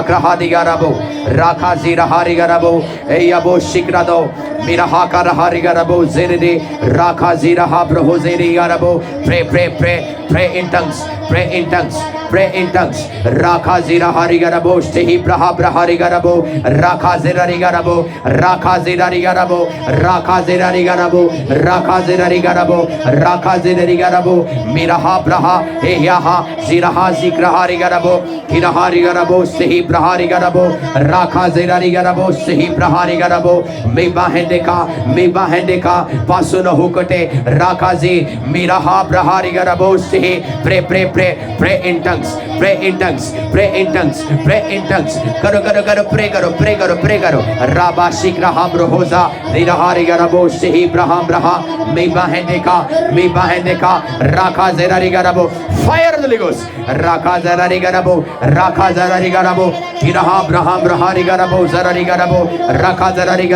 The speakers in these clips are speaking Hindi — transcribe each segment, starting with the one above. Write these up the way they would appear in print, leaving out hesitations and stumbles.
Krahadigarabo, Rakazira Harigarabo, Eyabo Shikrado, Mirahaka Harigarabo, Zerede, Rakazira Habro Zeri Garabo, pray in tongues, pray in tongues. Pray in tongues. Rakazira Harigarabo, Stehi Brahabra Harigarabo, Rakazira Rigarabo, Rakazira Rigarabo, Rakazira Rigarabo, Rakazira Rigarabo, Rakazira Rigarabo, Miraha Braha, Eyaha, Ziraha Zikraha Rigarabo, Kirahari Garabo, Stehi Brahari Garabo, Rakazira Rigarabo, Stehi Brahari Garabo, Meba Hendeka, Pasuna Hukate, Rakazi, Miraha Brahari Garabo, Stehi, pray in tongues. Pray in tongues, pray in tongues, pray in tongues. Karo, pray karo. Rabba Shikra Habro Hoza, Nidahari Garabo, Sehi Braham Braha, Meba Hendeka, Raka Zerari Garabo, fire of the Holy Ghost, Raka Zerari Garabo, Kiraha Braham Brahari Garabo, Zarari Garabo, Raka Zerari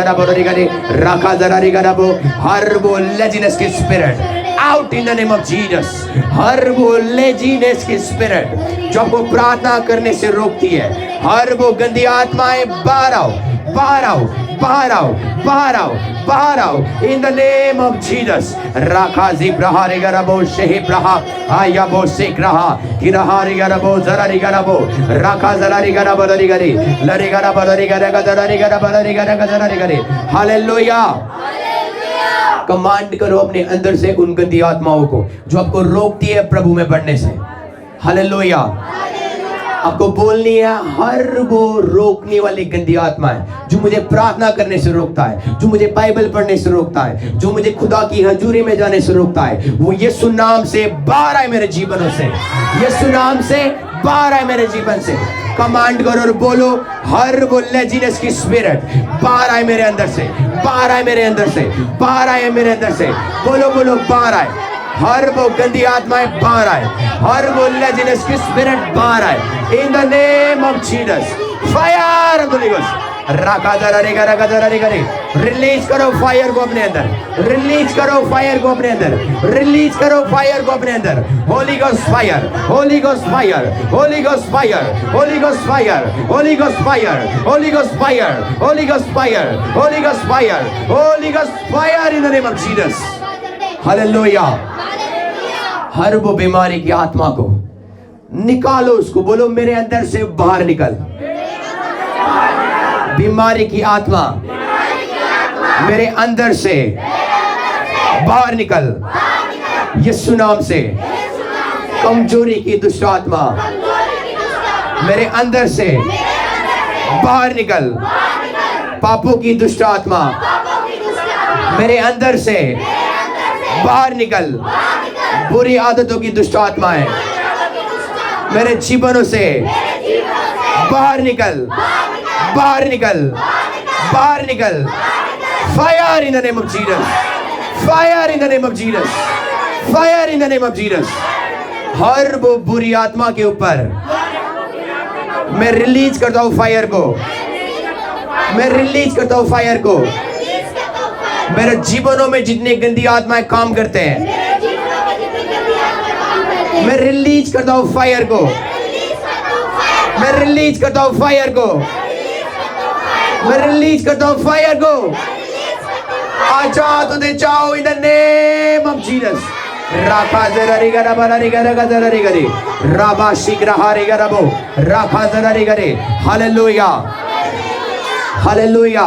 Garabo, Harbo Legioness ki spirit. Out in the name of Jesus. हर वो लेजीनेस की स्पिरिट जो आपको प्रार्थना करने से रोकती है, हर वो गंदी आत्माएं बाहर आओ in the name of Jesus. Rakazi Brahari Garabo, Shehi Braha, Ayabo Sikraha, Kirahari Garabo, Zarari Garabo, Rakazari Garabo, Larigari. Hallelujah. Command करो अपने अंदर से उन गंदी आत्माओं को जो आपको रोकती है प्रभु में बढ़ने से। हालेलुया। आपको बोलनी है हर वो रोकने वाली गंदी आत्माएं जो मुझे प्रार्थना करने से रोकता है, जो मुझे बाइबल पढ़ने से रोकता है, जो मुझे खुदा की हजूरी में जाने से रोकता है, वो यीशु नाम से बाहर आए मेरे जीवन से, यीशु नाम से बाहर आए मेरे जीवन से। कमांड करो और बोलो हर वो लेजीनेस की स्पिरिट बाहर आए मेरे अंदर से, बाहर आए मेरे अंदर से, बाहर आए मेरे अंदर से। बोलो बाहर आए, हर वो गंदी आत्माएं बाहर आए, हर वो लेजीनेस की स्पिरिट बाहर आए इन the name of Jesus. Fire of the Holi ghost. Release करो फायर को अपने अंदर, रिलीज करो फायर को अपने अंदर, रिलीज करो फायर को अपने अंदर। Holy ghost fire, holy ghost fire, holy ghost fire, holy ghost fire, holy ghost fire, holy ghost fire, holy ghost fire, holy ghost fire, holy ghost fire in the name of Jesus. Hallelujah. हर वो बीमारी की आत्मा को निकालो, उसको बोलो मेरे अंदर से बाहर निकल। बीमारी की आत्मा मेरे अंदर से बाहर निकल यीशु नाम से। कमजोरी की दुष्ट आत्मा मेरे अंदर से बाहर निकल। पापों की दुष्ट आत्मा मेरे अंदर से बाहर निकल। बुरी आदतों की दुष्ट आत्माएं मेरे जीवनों से बाहर निकल, बाहर निकल, बाहर निकल। Fire in the name of Jesus, fire in the name of Jesus, fire in the name of Jesus. हर वो बुरी आत्मा के ऊपर मैं रिलीज करता हूँ फायर को, मैं रिलीज करता हूँ फायर को। मेरे जीवनों में जितने गंदी आत्माएं काम करते हैं मैं रिलीज करता हूँ फायर को, मैं रिलीज करता हूँ फायर को, मैं रिलीज करता हूँ फायर को। आ जाओ तो दे जाओ इन द नेम ऑफ जीसस। राखा जरारी गरा बरारी गरा गजरारी गरी राबा शिग्रा हारी गराबो राखा जरारी गरे। Hallelujah, hallelujah.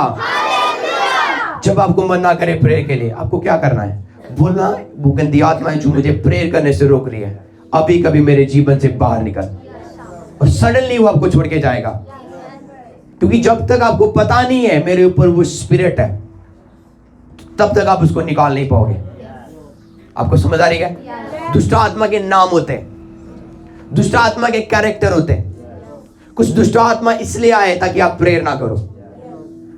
जब आपको मन ना करे प्रेयर के लिए, आपको क्या करना है? बोलना वो गंदी आत्माएं जो मुझे प्रेयर करने से रोक रही है, अभी कभी मेरे जीवन से बाहर निकल। और सडनली वो आपको छोड़ के जाएगा, क्योंकि जब तक आपको पता नहीं है मेरे ऊपर वो स्पिरिट है, तब तक आप उसको निकाल नहीं पाओगे। आपको समझ आ रही है? दुष्ट आत्मा के नाम होते हैं, दुष्ट आत्मा के कैरेक्टर होते हैं। कुछ दुष्ट आत्मा इसलिए आए ताकि आप प्रेयर ना करो,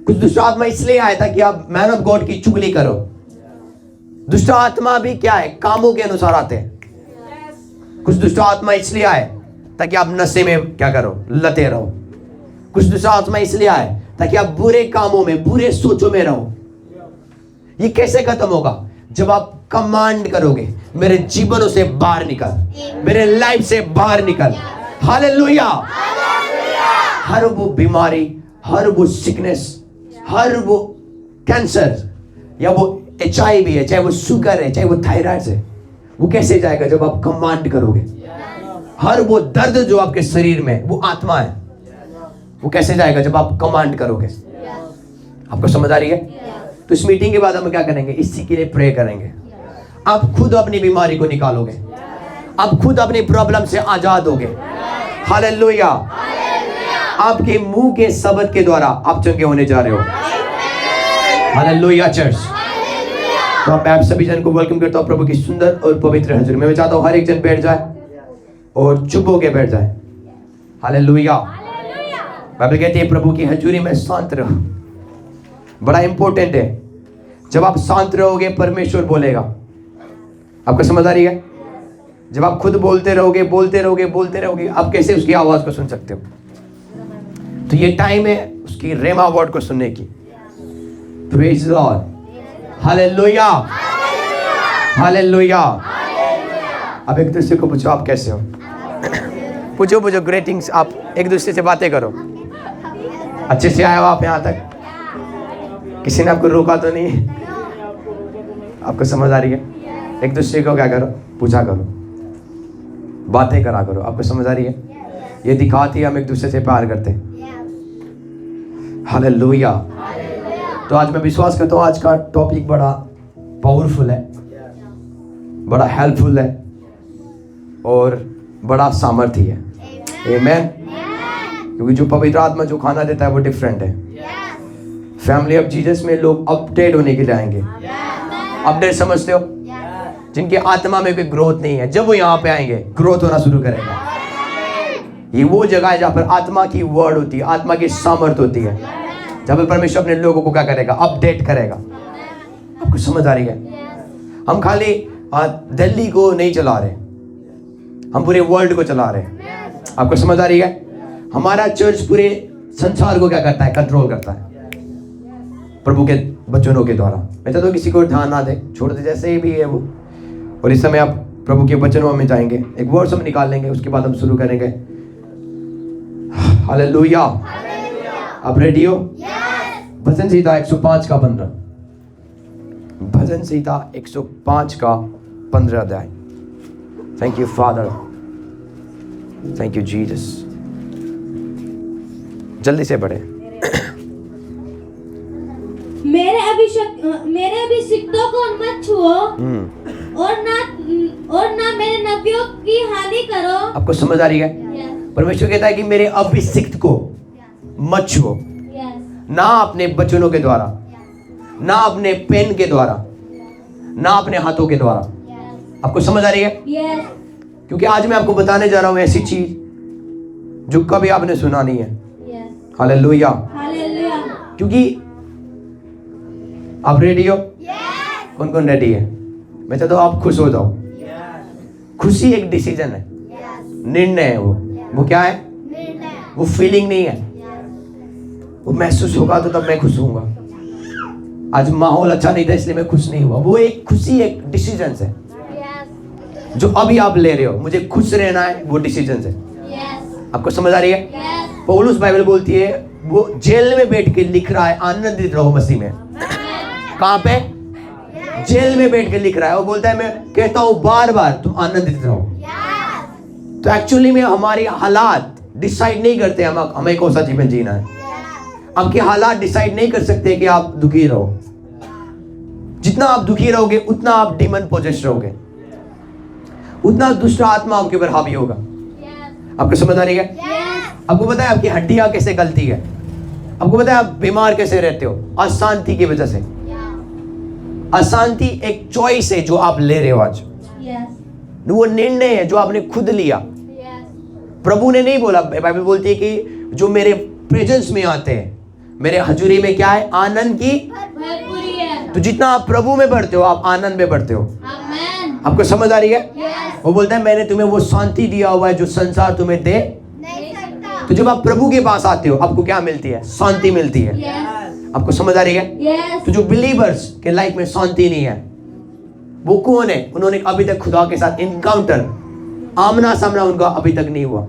कुछ दुष्ट आत्मा इसलिए आए ताकि आप मैन ऑफ गॉड की चुगली करो। दुष्ट आत्मा भी क्या है? कामों के अनुसार आते हैं। कुछ दुष्ट आत्मा इसलिए आए ताकि आप नशे में क्या करो, लते रहो। कुछ दुष्ट आत्मा इसलिए आए ताकि आप बुरे कामों में, बुरे सोचों में रहो। ये कैसे खत्म होगा? जब आप कमांड करोगे मेरे जीवनों से बाहर निकल, मेरे लाइफ से बाहर निकल। हालेलुया, हर वो बीमारी, हर वो सिकनेस, हर वो कैंसर या वो HIV है, चाहे वो शुगर है, चाहे वो थायराइड है, वो कैसे जाएगा जब आप कमांड करोगे। हर वो दर्द जो आपके शरीर में, वो आत्मा है, वो कैसे जाएगा जब आप कमांड करोगे। आपको समझ आ रही है? तो इस मीटिंग के बाद हम क्या करेंगे, इसी के लिए प्रे करेंगे। आप खुद अपनी बीमारी को निकालोगे, आप खुद अपनी प्रॉब्लम से आजाद होगे। हालेलुया। आपके मुंह के शब्द के द्वारा आप चंगे होने जा रहे हो। Hallelujah church. तो मैं आप सभी जन को वेलकम करता हूँ प्रभु की सुंदर और पवित्र हजूरी में। मैं चाहता हूँ हर एक जन बैठ जाए और चुप होके बैठ जाए। हालेलुया। बाइबल कहती है प्रभु की हजूरी में शांत रहो। बड़ा इंपॉर्टेंट है, जब आप शांत रहोगे परमेश्वर बोलेगा। आपको समझ आ रही है? जब आप खुद बोलते रहोगे बोलते रहोगे बोलते रहोगे, आप कैसे उसकी आवाज को सुन सकते हो? तो ये टाइम है उसकी रेमा वर्ड को सुनने की। Praise Lord. हालेलुया। हालेलुया। अब एक दूसरे को पूछो आप कैसे हो। पूछो पूछो ग्रीटिंग्स। आप एक दूसरे से बातें करो। अच्छे से आए हो आप यहाँ तक? किसी ने आपको रोका तो नहीं? आपको समझ आ रही है? एक दूसरे को क्या करो, पूछा करो, बातें करा करो। आपको समझ आ रही है? ये दिखाती है हम एक दूसरे से प्यार करते हैं। हालेलुया। तो आज मैं विश्वास करता हूँ आज का टॉपिक बड़ा पावरफुल है, बड़ा हेल्पफुल है और बड़ा सामर्थ्य है। आमीन। क्योंकि जो पवित्र आत्मा जो खाना देता है वो डिफरेंट है। फैमिली ऑफ जीसस में लोग अपडेट होने के लिए आएंगे। अपडेट समझते हो? जिनकी आत्मा में कोई ग्रोथ नहीं है, जब वो यहाँ पे आएंगे ग्रोथ होना शुरू करेगा। ये वो जगह है जहाँ पर आत्मा की वर्ड होती है, आत्मा की सामर्थ होती है, जहाँ पर परमेश्वर अपने लोगों को क्या करेगा, अपडेट करेगा। आपको समझ आ रही है? हम खाली दिल्ली को नहीं चला रहे, हम पूरे वर्ल्ड को चला रहे हैं। आपको समझ आ रही है? हमारा चर्च पूरे संसार को क्या करता है, कंट्रोल करता है प्रभु के वचनों के द्वारा। मैं चाहता हूँ किसी को ध्यान ना दे, छोड़ दे, जैसे ही भी है वो। और इस समय आप प्रभु के वचनों में जाएंगे, एक वर्ड हम निकाल लेंगे, उसके बाद हम शुरू करेंगे। हालेलुया। आप रेडी हो? भजन संहिता 105 का 15। भजन संहिता 105 का 15 अध्याय। Thank you father, thank you Jesus. जल्दी से पढ़े। मेरे अभिषिक्तों को मत छुओ और ना मेरे नबियों की हानि करो। आपको समझ आ रही है? परमेश्वर कहता है कि मेरे अभिषिक्त को मत छुओ, ना अपने वचनों के द्वारा, ना अपने पेन के द्वारा, ना अपने हाथों के द्वारा। आपको समझ आ रही है? क्योंकि आज मैं आपको बताने जा रहा हूं ऐसी चीज जो कभी आपने सुना नहीं है। हालेलुया। क्योंकि आप रेडी हो? कौन कौन रेडी है? मैं चाहता हूं आप खुश हो जाओ। खुशी एक डिसीजन है, निर्णय है। वो क्या है? वो फीलिंग नहीं है। वो महसूस होगा तो तब मैं खुश होऊंगा। आज माहौल अच्छा नहीं था इसलिए मैं खुश नहीं हुआ। वो एक खुशी एक डिसीजन है जो अभी आप ले रहे हो। मुझे खुश रहना है, वो डिसीजन है। आपको समझ आ रही है? पौलुस बाइबल बोलती है वो जेल में बैठ के लिख रहा है, आनंदित रहो मसीह में। कहां पे? जेल में बैठ के लिख रहा है। वो बोलता है मैं कहता हूं बार बार तुम आनंदित रहो। तो एक्चुअली में हमारी हालात डिसाइड नहीं करते हमें कौन सा जीवन जीना है। आपके हालात डिसाइड नहीं कर सकते कि आप दुखी रहो। जितना आप दुखी रहोगे उतना आप डिमन पोजेस रहोगे, उतना दूसरा आत्मा आपके ऊपर हावी होगा। आपको समझ आ रही है? आपको पता है आपकी हड्डियां कैसे गलती है? आपको पता है आप बीमार कैसे रहते हो? अशांति की वजह से। अशांति एक चॉइस है जो आप ले रहे हो आज। वो निर्णय है जो आपने खुद लिया। प्रभु ने नहीं बोला। बाइबल बोलती है कि जो मेरे प्रेजेंस में आते हैं, मेरे हजूरी में क्या है? आनंद की भरपूरी है। तो जितना आप प्रभु में बढ़ते हो आप आनंद में बढ़ते हो। आपको समझ आ रही है? वो बोलता है मैंने तुम्हें वो शांति दिया हुआ है जो संसार तुम्हें दे नहीं सकता। तो जब आप प्रभु के पास आते हो आपको क्या मिलती है? शांति मिलती है। आपको समझ आ रही है? तो जो बिलीवर्स के लाइफ में शांति नहीं है वो कौन है? उन्होंने अभी तक खुदा के साथ इनकाउंटर, आमना सामना उनका अभी तक नहीं हुआ।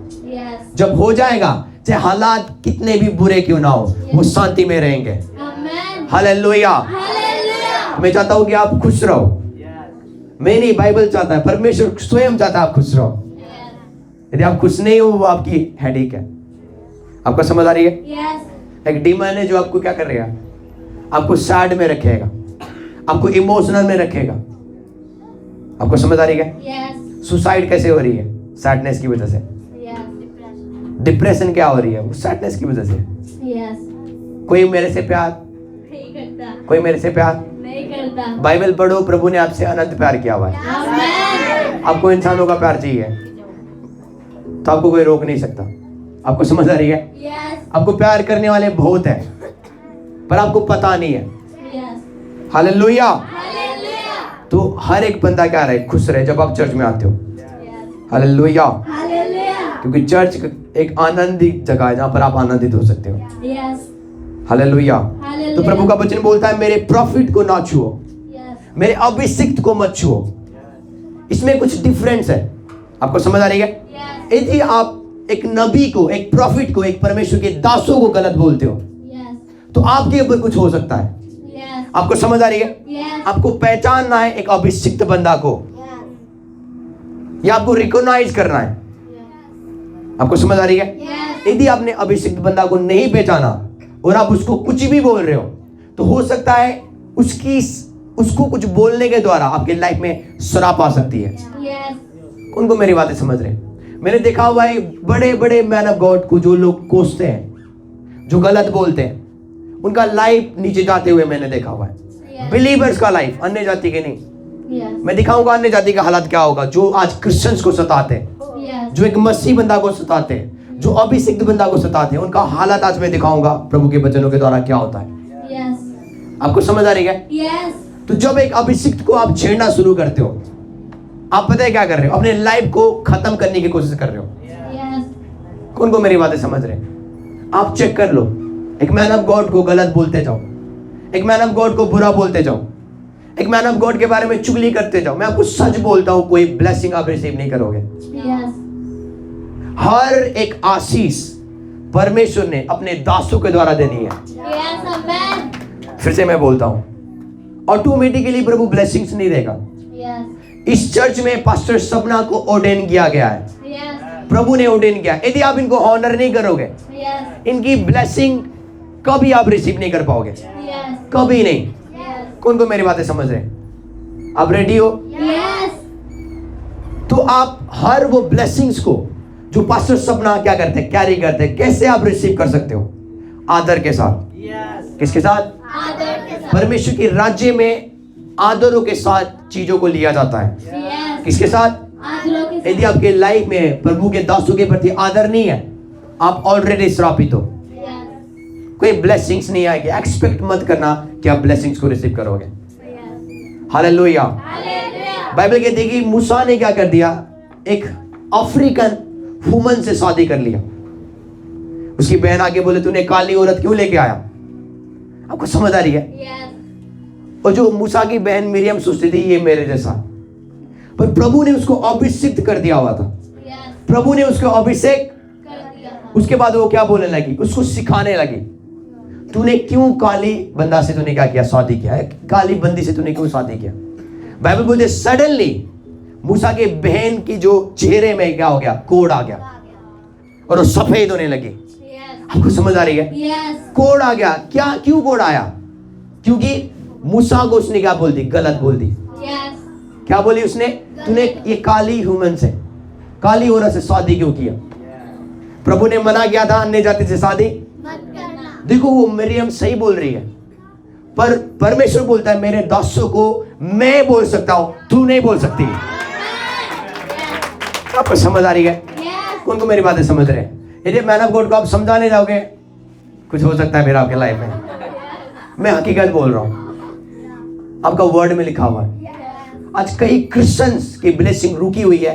जब हो जाएगा चाहे हालात कितने भी बुरे क्यों ना हो, वो शांति में रहेंगे। Amen. हालेलुया। Hallelujah. मैं चाहता हूं कि आप खुश रहो। मैं नहीं, बाइबल चाहता है, परमेश्वर स्वयं चाहता है आप खुश रहो। यदि आप खुश नहीं हो, वो आपकी हेडेक है। आपको समझ आ रही है? Yes. एक डीमन है जो आपको क्या कर रहा है, आपको सैड में रखेगा, आपको इमोशनल में रखेगा। आपको समझ आ रही है? Yes. सुसाइड कैसे हो रही है? सैडनेस की वजह से। Yes. डिप्रेशन क्या हो रही है? वो सैडनेस की वजह से। Yes. कोई मेरे से प्यार, नहीं करता। कोई मेरे से प्यार। नहीं करता। बाइबल पढ़ो, प्रभु ने आपसे अनंत प्यार किया हुआ है। Amen. आपको इंसानों का प्यार चाहिए तो आपको कोई रोक नहीं सकता। आपको समझ आ रही है? Yes. आपको प्यार करने वाले बहुत हैं, पर आपको पता नहीं है। Yes. हालेलुया। Hallelujah. तो हर एक बंदा क्या रहे, खुश रहे जब आप चर्च में आते हो। Yes. हालेलुया। Hallelujah. क्योंकि चर्च एक आनंदित जगह है जहाँ पर आप आनंदित हो सकते हो। Yes. हालेलुया। Hallelujah. तो प्रभु का वचन बोलता है, मेरे प्रॉफिट को ना छुओ, Yes. मेरे अभिषिक्त को मत छुओ। इसमें कुछ डिफरेंस है। आपको समझ आ रही है? Yes. यदि आप एक नबी को, एक प्रॉफिट को, एक परमेश्वर के दासों को गलत बोलते हो, Yes. तो आपके ऊपर कुछ हो सकता है। Yes. आपको समझ आ रही है? Yes. आपको पहचानना है एक अभिषिक्त बंदा को, Yes. या आपको रिकॉग्नाइज करना है। आपको समझ आ रही है? Yes. यदि आपने अभिषिक्त बंदा को नहीं पहचाना और आप उसको कुछ भी बोल रहे हो, तो हो सकता है उसको कुछ बोलने के द्वारा आपके लाइफ में श्राप आ सकती है। Yes. उनको मेरी बातें समझ रहे हैं? मैंने देखा हुआ है बड़े बड़े मैन ऑफ गॉड को, जो लोग कोसते हैं, जो गलत बोलते हैं, उनका लाइफ नीचे जाते हुए मैंने देखा हुआ है। Yes. बिलीवर्स का लाइफ, अन्य जाति के नहीं। Yes. मैं दिखाऊंगा अन्य जाति का हालात क्या होगा, जो आज क्रिश्चियंस को सताते हैं, Yes. जो एक मसीह बंदा को सताते हैं, जो अभिषिक्त बंदा को सताते हैं, उनका हालात आज मैं दिखाऊंगा प्रभु के वचनों के द्वारा क्या होता है। Yes. आपको समझ आ रही है? Yes. तो जब एक अभिषिक्त को आप छेड़ना शुरू करते हो, आप पता है क्या कर रहे हो? अपने लाइफ को खत्म करने की कोशिश कर रहे हो। Yes. कौन को मेरी बातें समझ रहे हैं? आप चेक कर लो, एक मैन ऑफ गॉड को गलत बोलते जाओ, एक मैन ऑफ गॉड को बुरा बोलते जाओ, एक मैन ऑफ गॉड के बारे में चुगली करते जाओ, मैं आपको सच बोलता हूं, कोई ब्लेसिंग आप रिसीव नहीं करोगे। Yes. हर एक आशीष परमेश्वर ने अपने दासों के द्वारा देनी है। Yes. Amen. फिर से मैं बोलता हूं, ऑटोमेटिकली प्रभु ब्लेसिंग्स नहीं देगा। Yes. इस चर्च में पास्टर सपना को ऑर्डेन किया गया है, Yes. प्रभु ने ऑर्डेन किया। यदि आप इनको ऑनर नहीं करोगे, Yes. इनकी ब्लेसिंग कभी आप रिसीव नहीं कर पाओगे, Yes. कभी नहीं। Yes. कौन को मेरी बातें समझ रहे हैं? आप रेडी हो? Yes. तो आप हर वो ब्लेसिंग्स को जो पास्टर सपना क्या करते हैं, कैरी करते हैं, कैसे आप रिसीव कर सकते हो? आदर के साथ। किसके साथ? आदर के साथ। परमेश्वर के राज्य में आदरों के साथ चीजों को लिया जाता है। Yes. किसके साथ? आदरों के साथ। यदि आपके लाइफ में प्रभु के दासों के प्रति आदर नहीं है, आप ऑलरेडी श्रापित हो। Yes. कोई ब्लेसिंग्स नहीं आएगी। एक्सपेक्ट मत करना कि आप ब्लेसिंग्स को रिसीव करोगे। Yes. हालेलुया। Hallelujah. बाइबल कहती है कि मूसा ने क्या कर दिया, एक अफ्रीकन वुमन से शादी कर लिया। उसकी बहन आगे बोले, तूने काली औरत क्यों लेके आया? आपको समझ आ रही है? Yes. और जो मूसा की बहन मिरियम सोचती थी ये मेरे जैसा, पर प्रभु ने उसको अभिषिक्त कर दिया हुआ था। Yes. प्रभु ने उसको अभिषेक, कर दिया था। उसके बाद वो क्या बोलने लगी, उसको सिखाने लगी, तूने क्यों काली बंदा से तूने क्या किया, शादी किया है, काली बंदी से तूने क्यों शादी किया? बाइबल बोलते है सडनली मूसा के बहन की जो चेहरे में क्या हो गया, कोड़ आ गया और वो सफेद होने लगी। Yes. आपको समझ आ रही है? Yes. कोड़ आ गया। क्या, क्यों कोड़ आया? क्योंकि मूसा को उसने क्या बोल दी, गलत बोल दी। Yes. क्या बोली उसने, तूने ये काली ह्यूमन से, काली औरत से शादी क्यों किया? प्रभु ने मना किया था अन्य जाति से शादी। मत करना। देखो वो मरियम सही बोल रही है, पर परमेश्वर बोलता है मेरे दासों को मैं बोल सकता हूं, तू नहीं बोल सकती। आपको समझ आ रही है? Yes. कौन को मेरी बातें समझ रहे हैं? यदि मैन ऑफ गॉड को आप समझाने जाओगे, कुछ हो सकता है मेरा आपके लाइफ में। मैं हकीकत बोल रहा हूं, आपका वर्ड में लिखा हुआ है। आज कई क्रिश्चियंस की ब्लेसिंग रुकी हुई है,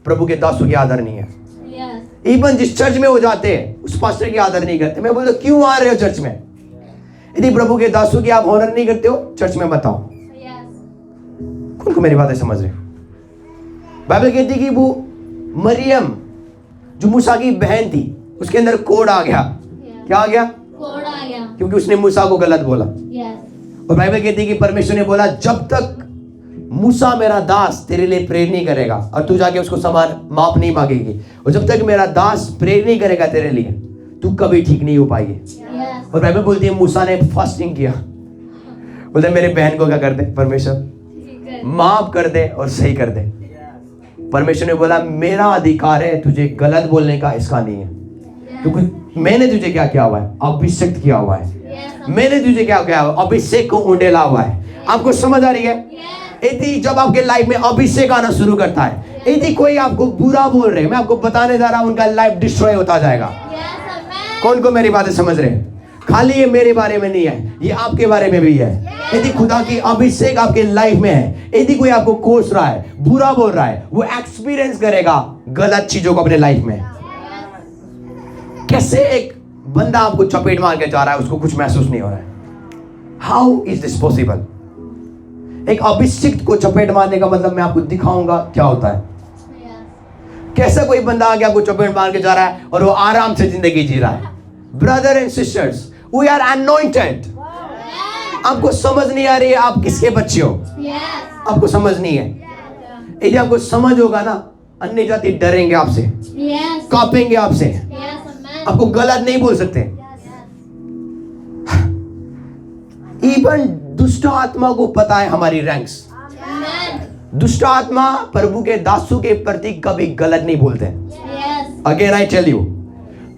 प्रभु के दासों की आदर नहीं है। Yes. इवन जिस चर्च में वो जाते हैं उस पास्टर की आदर नहीं करते। मैं बोलता क्यों आ रहे हो चर्च में? यदि प्रभु के दासों की आप ऑनर नहीं करते हो, चर्च में बताओ। Yes. कौन को मेरी बातें समझ रहे? बाइबल कहती है कि वो मरियम जो मूसा की बहन थी, उसके अंदर कोड आ गया। क्या आ गया? कोड आ गया। क्योंकि उसने मूसा को गलत बोला। यस। और बाइबल कहती है कि परमेश्वर ने बोला जब तक मूसा मेरा दास तेरे लिए प्रेयर नहीं करेगा और तू जाके उसको समान माफ नहीं मांगेगी, और जब तक मेरा दास प्रेयर नहीं करेगा तेरे लिए, तू कभी ठीक नहीं हो पाएगी। यस। और बाइबल बोलती है मूसा ने फास्टिंग किया। बोलते मेरे बहन को क्या कर दे परमेश्वर, माफ कर दे और सही कर दे। परमेश्वर ने बोला मेरा अधिकार है तुझे गलत बोलने का, इसका नहीं है, क्योंकि मैंने तुझे क्या किया हुआ है? अभिषेक किया हुआ है। मैंने तुझे क्या किया हुआ? अभिषेक को उंडेला हुआ है। आपको समझ आ रही है? यदि जब आपके लाइफ में अभिषेक आना शुरू करता है, यदि कोई आपको बुरा बोल रहे, मैं आपको बताने जा रहा हूं, उनका लाइफ डिस्ट्रॉय होता जाएगा। कौन को मेरी बातें समझ रहे हैं? खाली ये मेरे बारे में नहीं है, ये आपके बारे में भी है। यदि खुदा की अभिषेक आपके लाइफ में है, यदि कोई आपको कोस रहा है, बुरा बोल रहा है, वो एक्सपीरियंस करेगा गलत चीजों को अपने लाइफ में। कैसे एक बंदा आपको चपेट मार के जा रहा है, उसको कुछ महसूस नहीं हो रहा है? How is this possible? एक अभिषिक्त को चपेट मारने का मतलब मैं आपको दिखाऊंगा क्या होता है। कैसा कोई बंदा आके आपको चपेट मार के जा रहा है और वो आराम से जिंदगी जी रहा है। Brother and sisters, we are anointed. आपको समझ नहीं आ रही है आप किसके बच्चे हो? आपको समझ नहीं है। यदि आपको समझ होगा ना, अन्य जाति डरेंगे आपसे, कांपेंगे आपसे, आपको गलत नहीं बोल सकते। इवन दुष्ट आत्मा को पता है हमारी रैंक्स। दुष्ट आत्मा प्रभु के दासों के प्रति कभी गलत नहीं बोलते। अगेन आई टेल यू,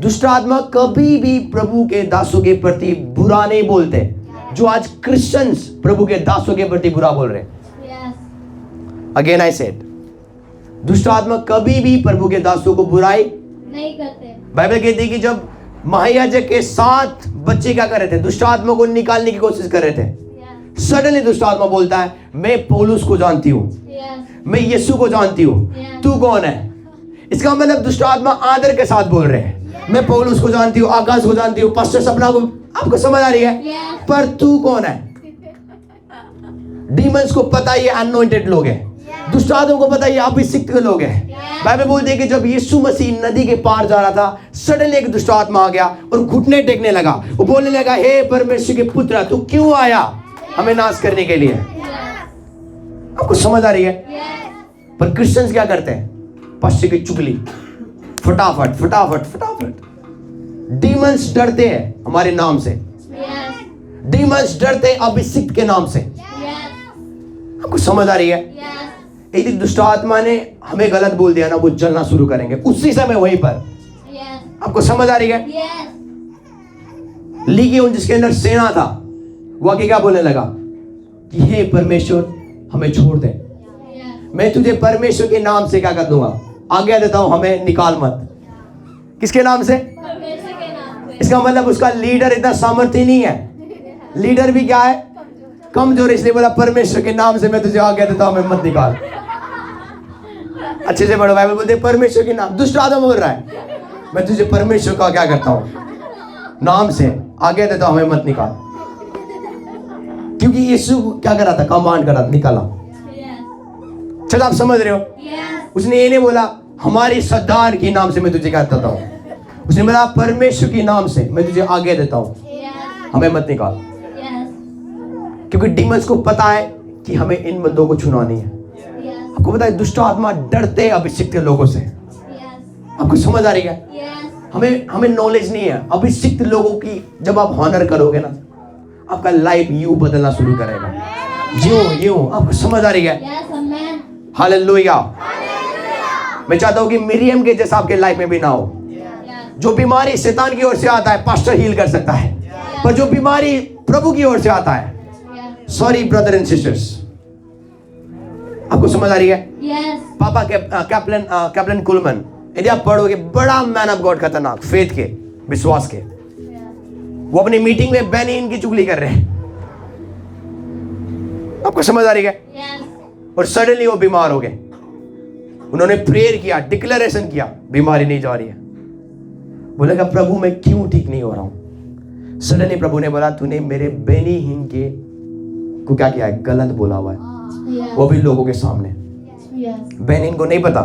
दुष्ट आत्मा कभी भी प्रभु के दासों के प्रति बुरा नहीं बोलते। जो आज क्रिश्चियंस प्रभु के दासों के प्रति बुरा बोल रहे हैं, अगेन आई सेड, दुष्ट आत्मा कभी भी प्रभु के दासों को बुराई नहीं करते। बाइबल कहती है कि जब महायाजक के 7 बच्चे क्या कर रहे थे? दुष्ट आत्मा को निकालने की कोशिश कर रहे थे। सडनली दुष्ट आत्मा बोलता है मैं पौलुस को जानती हूँ, मैं यीशु को जानती हूँ, तू कौन है? इसका मतलब दुष्ट आत्मा आदर के साथ बोल रहे हैं, मैं पौलुस को जानती हूँ, आकाश को जानती हूँ, पास्टर सपना को। आपको समझ आ रही है? पर तू कौन है? डीमंस को पता ये अनॉइंटेड लोग हैं, दुष्ट आत्मा को पता ये अभिषिक्त लोग हैं। बाइबल बोलती है कि जब यीशु मसीह नदी के पार जा रहा था, सडनली एक दुष्ट आत्मा आ गया और घुटने टेकने लगा। वो बोलने लगा हे परमेश्वर के पुत्र, तू क्यों आया हमें नाश करने के लिए? आपको समझ आ रही है? पर क्रिश्चियंस क्या करते हैं? पश्चिम की चुगली, फटाफट फटाफट फटाफट। डीमंस डरते हैं हमारे नाम से, डीमंस डरते हैं अभिषिक्त के नाम से। आपको समझ आ रही है? यदि दुष्ट आत्मा ने हमें गलत बोल दिया ना, वो जलना शुरू करेंगे उसी समय वहीं पर। आपको समझ आ रही है? लीगियोन जिसके अंदर सेना था, वो आके क्या बोलने लगा कि हे परमेश्वर हमें छोड़ दे, मैं तुझे परमेश्वर के नाम से क्या कर दूंगा, आज्ञा देता हूं, हमें निकाल मत। किसके नाम से? इसका मतलब उसका लीडर इतना सामर्थ्य नहीं है। लीडर भी क्या है? कमजोर। इसलिए बोला परमेश्वर के नाम से मैं तुझे आज्ञा देता हूं, हमें मत निकाल। अच्छे से पढ़ो, बाइबल बोलते परमेश्वर के नाम। दुष्ट आत्मा बोल रहा है मैं तुझे परमेश्वर का क्या करता हूं, नाम से आज्ञा देता हूं, हमें मत निकाल। क्योंकि यीशु क्या कर रहा था? कमांड कर रहा था, निकाला। चलो आप समझ रहे हो? उसने ये नहीं बोला हमारी सरदार के नाम से मैं तुझे क्या करता हूं, उसने बोला परमेश्वर के नाम से मैं तुझे आज्ञा देता हूं, हमें मत निकाल। क्योंकि डीमंस को पता है कि हमें इन बंदों को छुड़ानी है। आपको पता है दुष्ट आत्मा डरते हैं अभिषिक्त लोगों से। आपको समझ आ रही है? हमें नॉलेज नहीं है अभिषिक्त लोगों की। जब आप हॉनर करोगे ना, आपका लाइफ यूं बदलना शुरू करेगा, यूं। आपको समझ आ रही है? हालेलुया। मैं चाहता हूं कि मिरियम के जैसा आपके लाइफ में भी ना हो। जो बीमारी शैतान की ओर से आता है पास्टर हील कर सकता है, पर जो बीमारी प्रभु की ओर से आता है, सॉरी ब्रदर एंड सिस्टर्स, आपको समझ आ रही है? पापा कैप्टन कुलमन, यदि आप पढ़ोगे, बड़ा मैन ऑफ गॉड, खतरनाक फेथ के, विश्वास के, वो अपनी मीटिंग में बेनिन की चुगली कर रहे हैं। आपको समझ आ रही है? और सडनली वो बीमार हो गए। उन्होंने प्रेयर किया, डिक्लेरेशन किया, बीमारी नहीं जा रही है। बोलेगा प्रभु मैं क्यों ठीक नहीं हो रहा हूं? सडनली प्रभु ने बोला तूने मेरे बेनीहीन के को क्या किया है? गलत बोला हुआ है, वो भी लोगों के सामने। बेनिन को नहीं पता।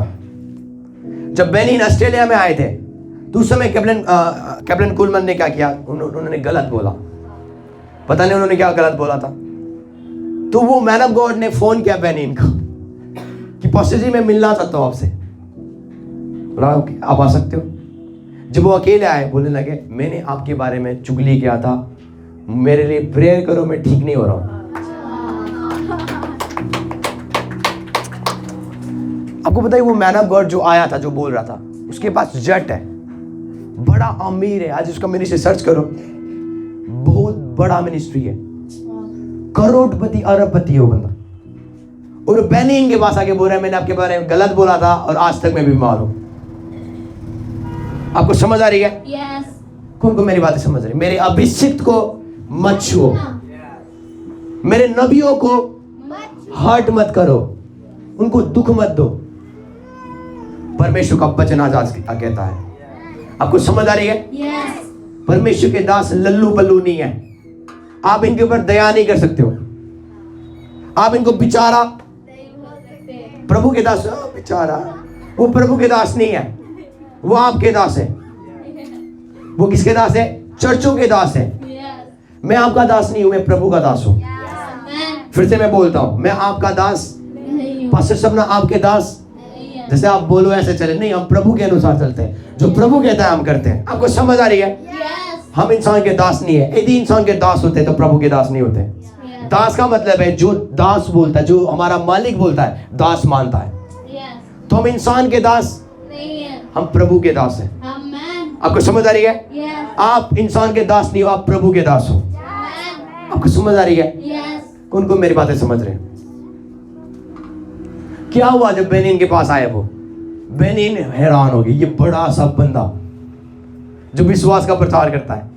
जब बेनिन ऑस्ट्रेलिया में आए थे तो उस समय कैप्टन कुलमन ने क्या किया, उन्होंने गलत बोला, पता नहीं उन्होंने क्या गलत बोला था। तो वो मैन ऑफ गॉड ने फोन किया बेनिन को कि पास्टर जी मैं मिलना चाहता हूं आपसे। बोला आप आ सकते हो। जब वो अकेले आए बोलने लगे मैंने आपके बारे में चुगली किया था, मेरे लिए प्रेयर करो, मैं ठीक नहीं हो रहा हूं। आपको पता है वो मैन ऑफ गॉड जो आया था, जो बोल रहा था, उसके पास जेट है, बड़ा अमीर है। आज उसका मिनिस्ट्री सर्च करो, बहुत बड़ा मिनिस्ट्री है, करोड़पति अरबपति है वो बंदा। और बेनिन के पास आके बोल रहा है मैंने आपके बारे में गलत बोला था और आज तक मैं बीमार हूं। आपको समझ आ रही है? यस। कौन को मेरी बातें समझ रही? मेरे अभिषिक्त को मत छुओ, मेरे नबियों को हर्ट मत करो, उनको दुख मत दो। परमेश्वर का वचन आज कहता है। आपको समझ आ रही है? यस। परमेश्वर के दास लल्लू पल्लू नहीं है। आप इनके ऊपर दया नहीं कर सकते हो। आप इनको बेचारा प्रभु के दास, बेचारा, वो प्रभु के दास नहीं है, वो आपके दास है। वो किसके दास है? चर्चों के दास है। मैं आपका दास नहीं हूं, मैं प्रभु का दास हूं। फिर से मैं बोलता हूं, मैं आपका दास, पास्टर सबना आपके दास। जैसे आप बोलो ऐसे चले नहीं, हम प्रभु के अनुसार चलते हैं, जो प्रभु कहता है हम करते हैं। आपको समझ आ रही है? हम इंसान के दास नहीं है। यदि इंसान के दास होते तो प्रभु के दास नहीं होते। दास का मतलब है जो दास बोलता है, जो हमारा मालिक बोलता है, दास मानता है। तो हम इंसान के दास नहीं है, हम प्रभु के दास हैं। आपको समझ आ रही है? आप इंसान के दास नहीं हो, आप प्रभु के दास हो। आपको समझ आ रही है? कौन को मेरी बातें समझ रहे हैं? क्या हुआ जब बेनिन के पास आए? वो बेनिन हैरान हो गई, ये बड़ा सा बंदा जो विश्वास का प्रचार करता है,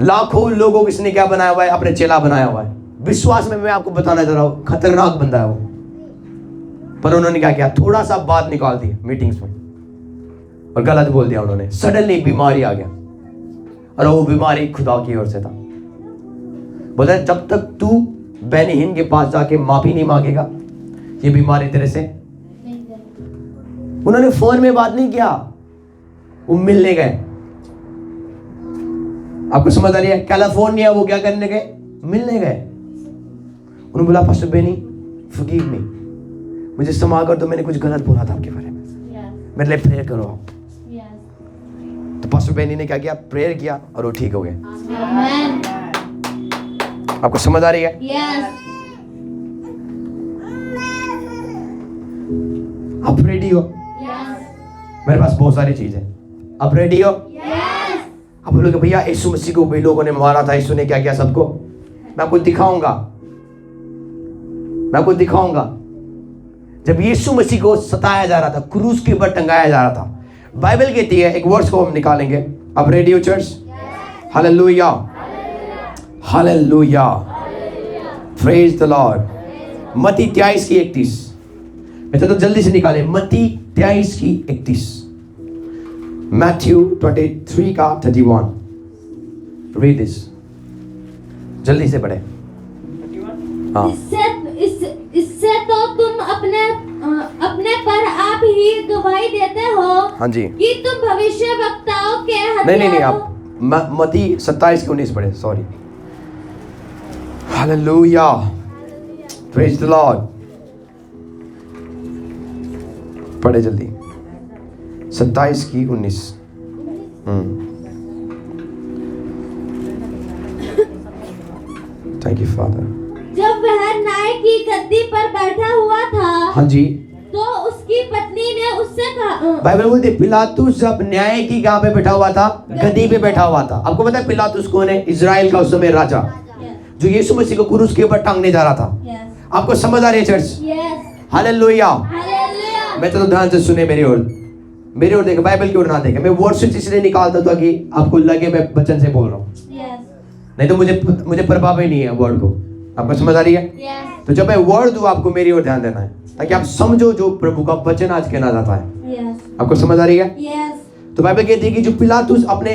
लाखों लोगों को इसने क्या बनाया हुआ है? अपने चेला बनाया हुआ है। विश्वास में मैं आपको बताना चाह रहा हूं, खतरनाक बंदा है वो। पर उन्होंने क्या किया? थोड़ा सा बात निकाल दी मीटिंग्स में और गलत बोल दिया उन्होंने। सडनली बीमारी आ गया और वो बीमारी खुदा की ओर से था। बोला जब तक तू बेनिन के पास जाके माफी नहीं मांगेगा, ये बीमारी तेरे से। उन्होंने फोन में बात नहीं किया, वो मिलने गए। आपको समझ आ रही है? कैलिफोर्निया वो क्या करने गए? मिलने गए। उन्होंने बोला पास्टर बेनी फॉरगिव मी, मुझे क्षमा कर दो, मैंने कुछ गलत बोला था आपके बारे में, मेरे लिए प्रेयर करो आप। तो पास्टर बेनी ने क्या किया? प्रेयर किया और वो ठीक हो गए। आपको समझ आ रही है? आप रेडी हो? मेरे पास बहुत सारी चीज है। आप रेडी हो? आप बोलोगे भैया यीशु मसीह को भी लोगों ने मारा था, यीशु ने क्या किया सबको? मैं आपको दिखाऊंगा, मैं आपको दिखाऊंगा। जब यीशु मसीह को सताया जा रहा था, क्रूस के ऊपर टंगाया जा रहा था, बाइबल कहती है, एक वर्ड्स को हम निकालेंगे। अब रेडी हो church? Hallelujah, hallelujah, praise the Lord. मत्ती 23:31, मैं तो जल्दी से निकाले। मत्ती 23:31, मैथ्यू 23:31। रीड दिस, जल्दी से पढ़े। हाँ। इससे तो तुम अपने पर आप ही गवाही देते हो, हाँ जी, कि तुम भविष्य वक्ताओं के हत्यारों। नहीं, आप मत्ती 27:19 पढ़े, sorry. Hallelujah, praise the Lord. पढ़े जल्दी, 27:19। Thank you father. जब वह न्याय की गद्दी पर बैठा हुआ था, हाँ जी, तो उसकी पत्नी ने उससे कहा, बाइबल बोलती है पिलातुस जब न्याय की कहाँ पे बैठा हुआ था? गद्दी पे बैठा हुआ था। आपको पता है पिलातुस कौन है? इजराइल का उस समय राजा, जो यीशु मसीह को क्रूस के ऊपर टांगने जा रहा था। आपको समझ आ रही है चर्च? हालेलुया। मैं तो ध्यान से सुने, मेरी ओर देखो, बाइबल की ओर ना देखे। मैं वर्ड से इसलिए निकालता था कि आपको लगे मैं वचन से बोल रहा हूँ, नहीं तो मुझे प्रभाव ही नहीं है वर्ड को। आपको समझ आ रही है? तो जब मैं वर्ड दूं आपको मेरी ओर ध्यान देना है, ताकि आप समझो जो प्रभु का वचन आज कहना चाहता है। आपको समझ आ रही है? तो बाइबल कहती है कि जो पिलातुस अपने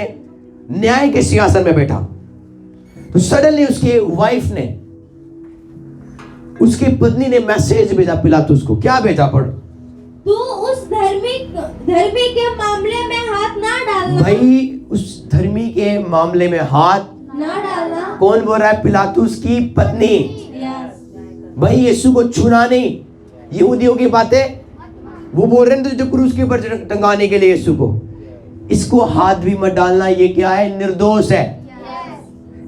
न्याय के सिंहासन में बैठा, तो सडनली उसके वाइफ ने, उसकी पत्नी ने मैसेज भेजा पिलातुस को। क्या भेजा? पढ़। तू उस धर्मी के मामले में हाथ ना डालना। भाई उस धर्मी के मामले में हाथ ना डालना। कौन बोल रहा है? पिलातुस की पत्नी। यस। भाई यीशु को छूना नहीं। यहूदियों की बातें वो बोल रहे हैं जो क्रूस के ऊपर टंगाने के लिए यीशु को, इसको हाथ भी मत डालना। ये क्या है? निर्दोष है।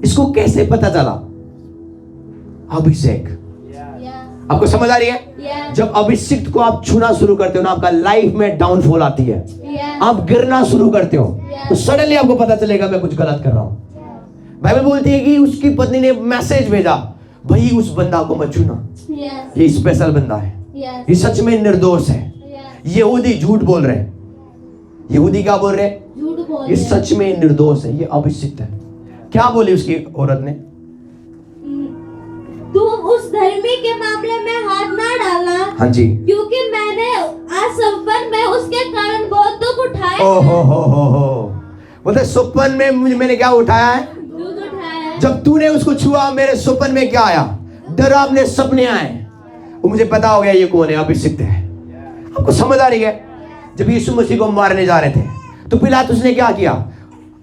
इसको कैसे पता चला? अभिषेक। आपको समझ आ रही है? जब अभिषिक्त को आप छूना शुरू करते हो ना, आपका लाइफ में डाउनफॉल आती है, आप गिरना शुरू करते हो, तो सडनली आपको पता चलेगा मैं कुछ गलत कर रहा हूं। बाइबल बोलती है कि उसकी पत्नी ने मैसेज भेजा, भाई उस बंदा को मत छूना, ये स्पेशल बंदा है, ये सच में निर्दोष है। यहूदी झूठ बोल रहे हैं। यहूदी क्या बोल रहे हैं? झूठ बोल ये सच में निर्दोष है, ये अभिषिक्त है। क्या बोली उसकी औरत ने? तुम उस धर्मी के मामले में हाथ ना डालना। हाँ जी। क्योंकि मैंने आज सपन में उसके कारण बहुत दुख उठाए। हो बोलते सपन में मैंने क्या उठाया है? दुख उठाया है। जब तूने उसको छुआ मेरे सपन में क्या आया? डरावने सपने आए। वो मुझे पता हो गया ये कौन है, अभिषिक्त है। आपको समझ आ रही है? जब यीशु मसीह को मारने जा रहे थे तो पिलातुस ने क्या किया?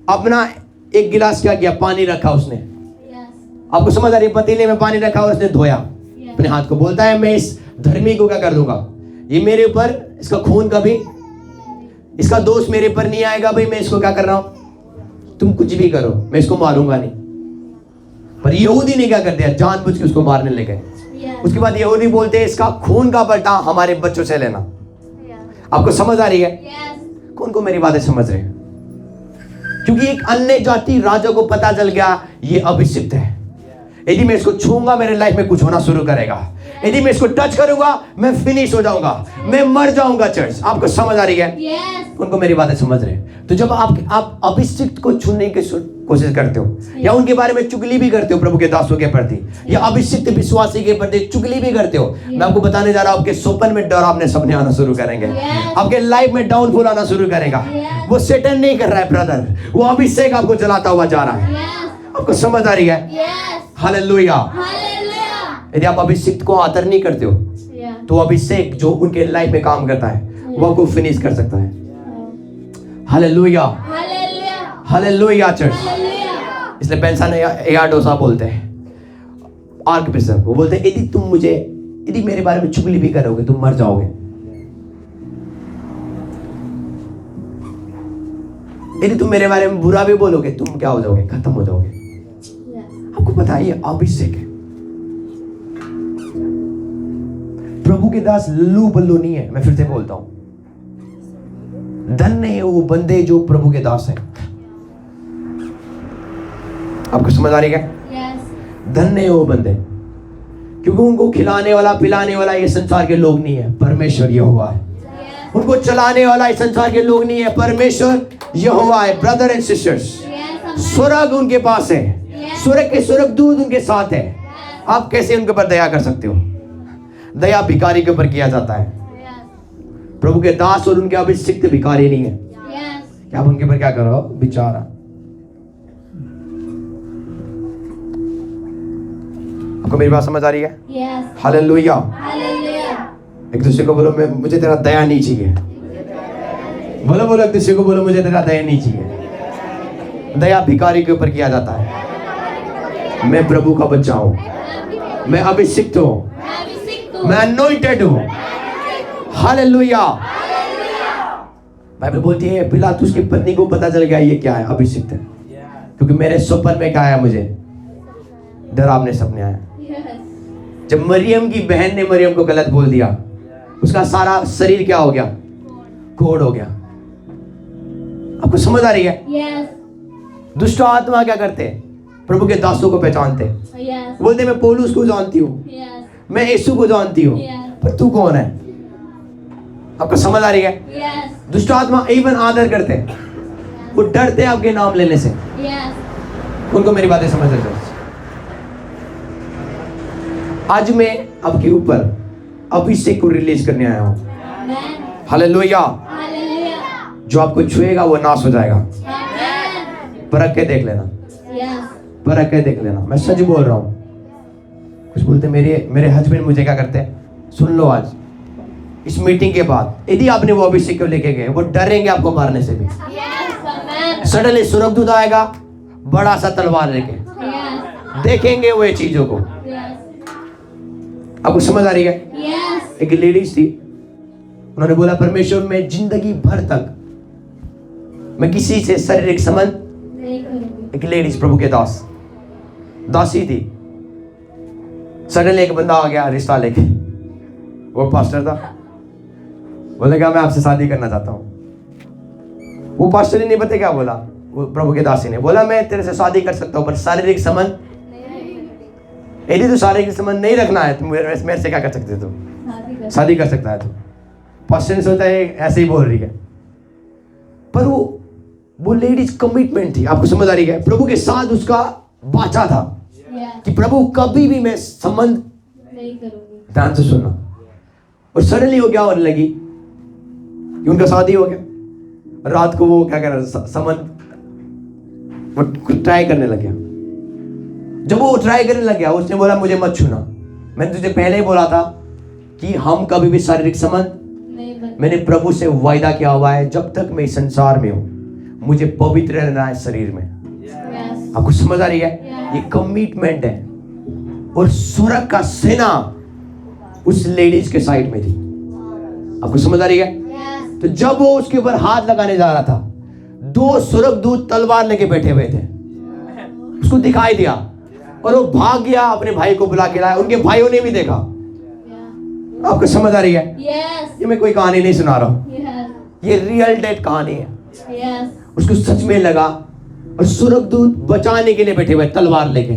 अपना एक गिलास क्या किया? पानी रखा उसने। आपको समझ आ रही है? पतीले में पानी रखा और उसने धोया अपने हाथ को। बोलता है मैं इस धर्मी को क्या कर दूंगा? ये मेरे ऊपर इसका खून कभी, इसका दोष मेरे पर नहीं आएगा। भाई मैं इसको क्या कर रहा हूं? तुम कुछ भी करो, मैं इसको मारूंगा नहीं। पर यहूदी ने क्या कर दिया? जानबूझ के उसको मारने लगे। उसके बाद यहूदी बोलते हैं इसका खून का बदला हमारे बच्चों से लेना। आपको समझ आ रही है? कौन को मेरी बातें समझ रहे हैं? क्योंकि एक अन्य जाति राजा को पता चल गया ये अभिषिक्त है। यदि मैं इसको छूंगा मेरे लाइफ में कुछ होना शुरू करेगा। यदि मैं इसको टच करूंगा मैं फिनिश हो जाऊंगा, मैं मर जाऊंगा। चर्च, आपको समझ आ रही है? उनको मेरी बातें समझ रहे हैं? तो जब आप अभिषिक्त को छूने की कोशिश करते हो या उनके बारे में चुगली भी करते हो प्रभु के दासों के प्रति, या अभिषिक्त विश्वासी के प्रति चुगली भी करते हो, मैं आपको बताने जा रहा हूं आपके सोपन में डरावने सपने आना शुरू करेंगे। आपके लाइफ में डाउनफॉल आना शुरू करेगा। वो सेटन नहीं कर रहा है ब्रदर, वो अभिषेक आपको जलाता हुआ जा रहा है। आपको समझ आ रही है? हालेलुया। यदि आप अभिषेक को आदर नहीं करते हो तो अभिषेक जो उनके लाइफ में काम करता है वो आपको फिनिश कर सकता है। Hallelujah, hallelujah church. इसलिए पेंसा ने एआर डोसा बोलते हैं, आर्क बिशप, वो बोलते हैं यदि मेरे बारे में चुगली भी करोगे तुम मर जाओगे। यदि तुम मेरे बारे में बुरा भी बोलोगे तुम क्या हो जाओगे? खत्म हो जाओगे। आपको पता है ये अभिषेक है। प्रभु के दास लल्लू बल्लू नहीं है। मैं फिर से बोलता हूं, धन्य है वो बंदे जो प्रभु के दास है। आपको समझ आ रही है? धन्य है वो बंदे, क्योंकि उनको खिलाने वाला पिलाने वाला ये संसार के लोग नहीं है, परमेश्वर यहोवा है। उनको चलाने वाला इस संसार के लोग नहीं है, परमेश्वर यहोवा है। ब्रदर एंड सिस्टर्स, स्वर्ग उनके पास है, स्वर्ग के स्वर्गदूत उनके साथ है। आप कैसे उनके ऊपर दया कर सकते हो? दया भिखारी के ऊपर किया जाता है। प्रभु के दास और उनके अभिषिक्त भिखारी नहीं है। क्या आप उनके ऊपर क्या करो? बेचारा। आपको मेरी बात समझ आ रही है? हालेलुया। एक दूसरे को बोलो मुझे तेरा दया नहीं चाहिए। बोलो एक दूसरे को बोलो मुझे तेरा दया नहीं चाहिए। दया भिखारी के ऊपर किया जाता है। मैं प्रभु का बच्चा हूं, मैं अभिषिक्त हूं, मैं अनॉइंटेड हूं। हालेलुया। बाइबल बोलती है पिलातुस की पत्नी को पता चल गया ये क्या है? अभिषिक्त है। क्योंकि मेरे सपन में क्या आया? मुझे डरावने सपने आए। जब मरियम की बहन ने मरियम को गलत बोल दिया, उसका सारा शरीर क्या हो गया? कोड़ हो गया। आपको समझ आ रही है? दुष्ट आत्मा क्या करते हैं? प्रभु के दासों को पहचानते, बोलते मैं पौलुस को जानती हूँ, मैं यीशु को जानती हूँ, पर तू कौन है? आपको समझ आ रही है? दुष्ट आत्मा इवन आदर करते हैं, वो डरते हैं आपके नाम लेने से। उनको मेरी बातें समझ रहे? आज मैं आपके ऊपर अभिषेक को रिलीज करने आया हूँ। हालेलुया। जो आपको छुएगा वो नाश हो जाएगा। परख के देख लेना, परख के देख लेना। मैं सच बोल रहा हूँ। कुछ बोलते मेरे हस्बैंड मुझे क्या करते हैं? सुन लो आज इस मीटिंग के बाद यदि आपने वो अभिषेक को लेके गए, वो डरेंगे आपको मारने से भी। सडनली स्वर्गदूत आएगा बड़ा सा तलवार लेके, देखेंगे वो ये चीजों को। आपको समझ आ रही है? एक लेडीज थी, उन्होंने बोला परमेश्वर में जिंदगी भर तक मैं किसी से शारीरिक संबंध। एक लेडीज प्रभु के दासी थी। सडनली एक बंदा आ गया रिश्ता लेके, वो पास्टर था। बोलेगा मैं आपसे शादी करना चाहता हूँ। वो पास्टर ने नहीं पता क्या बोला, वो प्रभु के दासी ने बोला मैं तेरे से शादी कर सकता हूँ पर शारीरिक संबंध यदि तो शारीरिक संबंध नहीं रखना है तो मेरे से क्या कर सकते हो, शादी कर सकता है। तो पास्टर ने सोचा है ऐसे ही बोल रही है, पर वो लेडीज कमिटमेंट थी। आपको समझ आ रही है? प्रभु के साथ उसका वाचा था कि प्रभु कभी भी मैं संबंध नहीं करूंगी। ध्यान से सुनना। और सडनली वो क्या होने लगी कि उनका शादी हो गया। रात को वो क्या कर रहा संबंध वो ट्राई करने लग गया। जब वो ट्राई करने लग गया उसने बोला मुझे मत छूना, मैंने तुझे पहले ही बोला था कि हम कभी भी शारीरिक संबंध। मैंने प्रभु से वायदा किया हुआ है जब तक मैं इस संसार में हूं मुझे पवित्र रहना है शरीर में। आपको समझ आ रही है? ये कमिटमेंट है। और स्वर्ग का सेना उस लेडीज के साइड में थी। आपको समझ आ रही है? तो जब वो उसके ऊपर हाथ लगाने जा रहा था, 2 स्वर्गदूत तलवार लेके बैठे हुए थे। उसको दिखाई दिया और वो भाग गया, अपने भाई को बुला के लाया। उनके भाइयों ने भी देखा। आपको समझ आ रही है? ये मैं कोई कहानी नहीं सुना रहा हूं, ये रियल डेट कहानी है। उसको सच में लगा और स्वर्गदूत बचाने के लिए बैठे हुए तलवार लेके।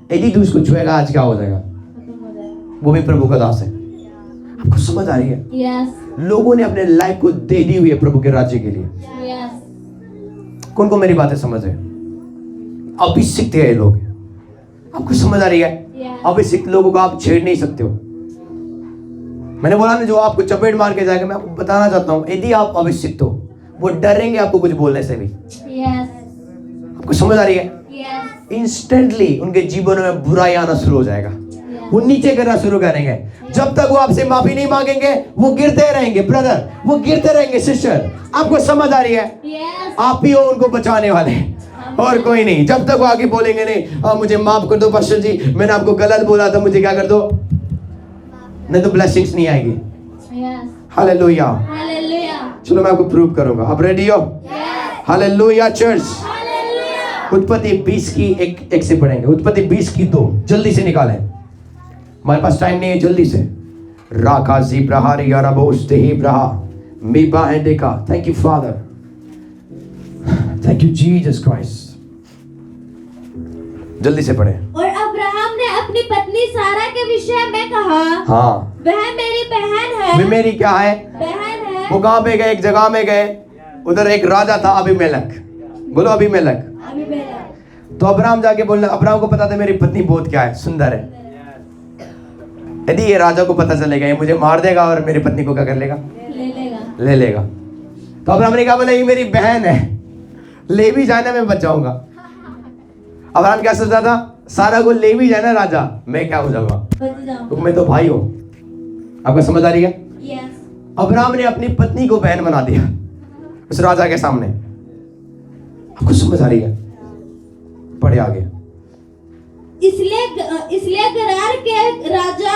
यदि तू उसको छुएगा आज क्या हो जाएगा? वो भी प्रभु का दास है। आपको समझ आ रही है? लोगों ने अपने लाइफ को दे दी हुई है प्रभु के राज्य के लिए। कौन को मेरी बातें समझ है? अभिषिक्त है ये लोग। आपको समझ आ रही है? अभिषिक्त लोगों को आप छेड़ नहीं सकते हो। मैंने बोला ना जो आपको चपेट मार के जाएगा। मैं आपको बताना चाहता हूं यदि आप अभिषिक्त हो वो डरेंगे आपको कुछ बोलने से भी। आपको समझ आ रही है? इंस्टेंटली उनके जीवन में बुराई आना शुरू हो जाएगा। वो नीचे करना शुरू करेंगे। जब तक वो आपसे माफी नहीं मांगेंगे वो गिरते रहेंगे ब्रदर, वो गिरते रहेंगे सिस्टर। आपको समझ आ रही है? आप ही हो उनको बचाने वाले और कोई नहीं। जब तक वो आगे बोलेंगे नहीं मुझे माफ कर दो पास्टर जी, मैंने आपको गलत बोला था, मुझे क्या कर दो, नहीं तो ब्लेसिंग्स नहीं आएगी। हालेलुया। चलो मैं आपको प्रूव करूंगा। आप रेडी हो? Hallelujah church. उत्पत्ति 20 की एक से पढ़ेंगे। उत्पत्ति 20 की 2 जल्दी से निकालें, हमारे पास टाइम नहीं है। जल्दी से। राका ज़िब्राहारी याराबोस देहिब्राहा मीबा एंडेका। Thank you father, thank you Jesus Christ. जल्दी से पढ़े। और अब्राहम ने अपनी पत्नी सारा के विषय में कहा, हाँ वह मेरी बहन है। वे मेरी क्या है? बहन है। वो कहाँ पे गए? एक जगह में गए, उधर एक राजा था अबीमेलेक। बोलो अबीमेलेक। तो अब्राहम जाके बोलना, अब्राहम को पता था मेरी पत्नी बहुत क्या है, सुंदर है। यदि ये राजा को पता चलेगा ये मुझे मार देगा और मेरी पत्नी को क्या कर लेगा? ले लेगा। तो अब्राहम ने कहा बोला ये मेरी बहन है, ले भी जाना मैं बच जाऊंगा। अब्राहम क्या सोचता था? सारा को ले भी जाना राजा, मैं क्या हो जाऊंगा, तो मैं तो भाई हूं। आपको समझ आ रही है? अब्राहम ने अपनी पत्नी को बहन बना दिया उस राजा के सामने। आपको समझ आ रही है? पढ़े आगे। इसलिए गरार के राजा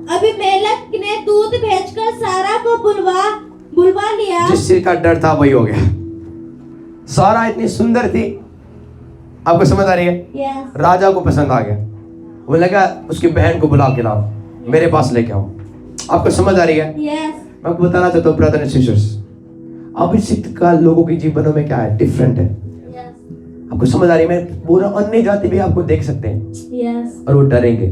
अबीमेलेक ने दूत भेजकर सारा को बुलवा लिया। जिस चीज का डर था वही हो गया। सारा इतनी सुंदर थी। आपको समझ आ रही है? राजा को पसंद आ गया। वो लगा उसकी बहन को बुला के लाओ, मेरे पास लेके आओ। आपको समझ आ रही है? मैं आपको बताना चाहता हूँ ब्रदर एंड सिस्टर्स, अभिषिक्त का लोगों के जीवनों में क्या है? डिफरेंट है। आपको समझ आ रही है? मैं पूरा अन्य जाति भी आपको देख सकते हैं और वो डरेंगे।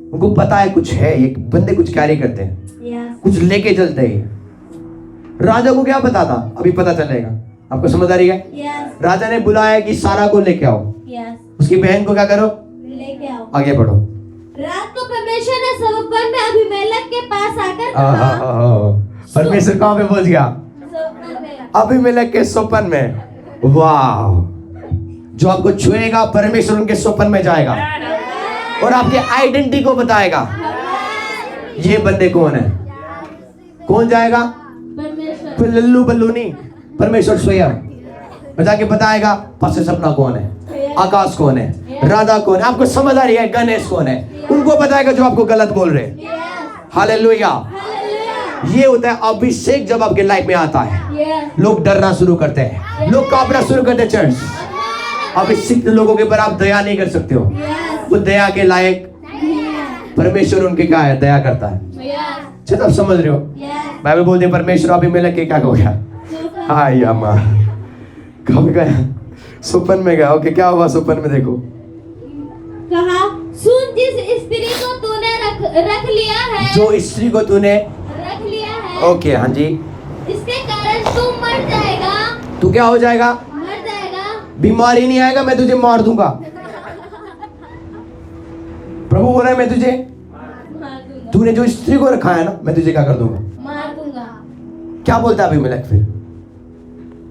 उनको पता है कुछ है, ये बंदे कुछ कैरी करते हैं, कुछ लेके चलते हैं। राजा को क्या पता था? अभी पता चलेगा। आपको समझ आ रही है? राजा ने बुलाया कि सारा को लेके आओ, उसकी बहन को क्या करो? लेके आओ। आगे बढ़ो। रात को परमेश्वर ने स्वप्न में अबीमेलेक के पास आकर कहा, परमेश्वर कहाँ पे पहुंच गया? अबीमेलेक के स्वप्न में। वाह! जो आपको छुएगा परमेश्वर उनके स्वप्न में जाएगा और आपके आइडेंटिटी को बताएगा। ये बंदे कौन है? कौन जाएगा? परमेश्वर। फिर लल्लू बल्लू नहीं, परमेश्वर स्वयं जाके बताएगा पास्टर सपना कौन है, आकाश कौन है, राधा कौन है, आपको समझ आ रही है, गणेश कौन है, उनको बताएगा जो आपको गलत बोल रहे हैं। हालेलुया। ये होता है अभिषेक जब आपके लाइफ में आता है, लोग डरना शुरू करते हैं, लोग कांपना शुरू करते हैं। चर्च अभिषेक लोगों के ऊपर आप दया नहीं कर सकते हो, वो दया के लायक परमेश्वर उनके क्या है, दया करता है। चलो आप समझ रहे हो, बाइबल बोलते हैं परमेश्वर अभिमेलेक के क्या हो गया, हाँ या माँ कब गया, सुपन में गया। ओके, क्या हुआ सुपन में? देखो कहा, सुन जिस स्त्री को तूने रख लिया है, जो स्त्री को तूने रख लिया है, ओके, हाँ जी, इसके कारण तू मर जाएगा। तू क्या हो जाएगा? मर जाएगा। बीमारी नहीं आएगा, मैं तुझे मार दूंगा। प्रभु बोल रहा है मैं तुझे, मार दूंगा। तूने जो स्त्री को रखा है ना, मैं तुझे क्या कर दूंगा? मार दूंगा। क्या बोलता है अभिमेलेक फिर?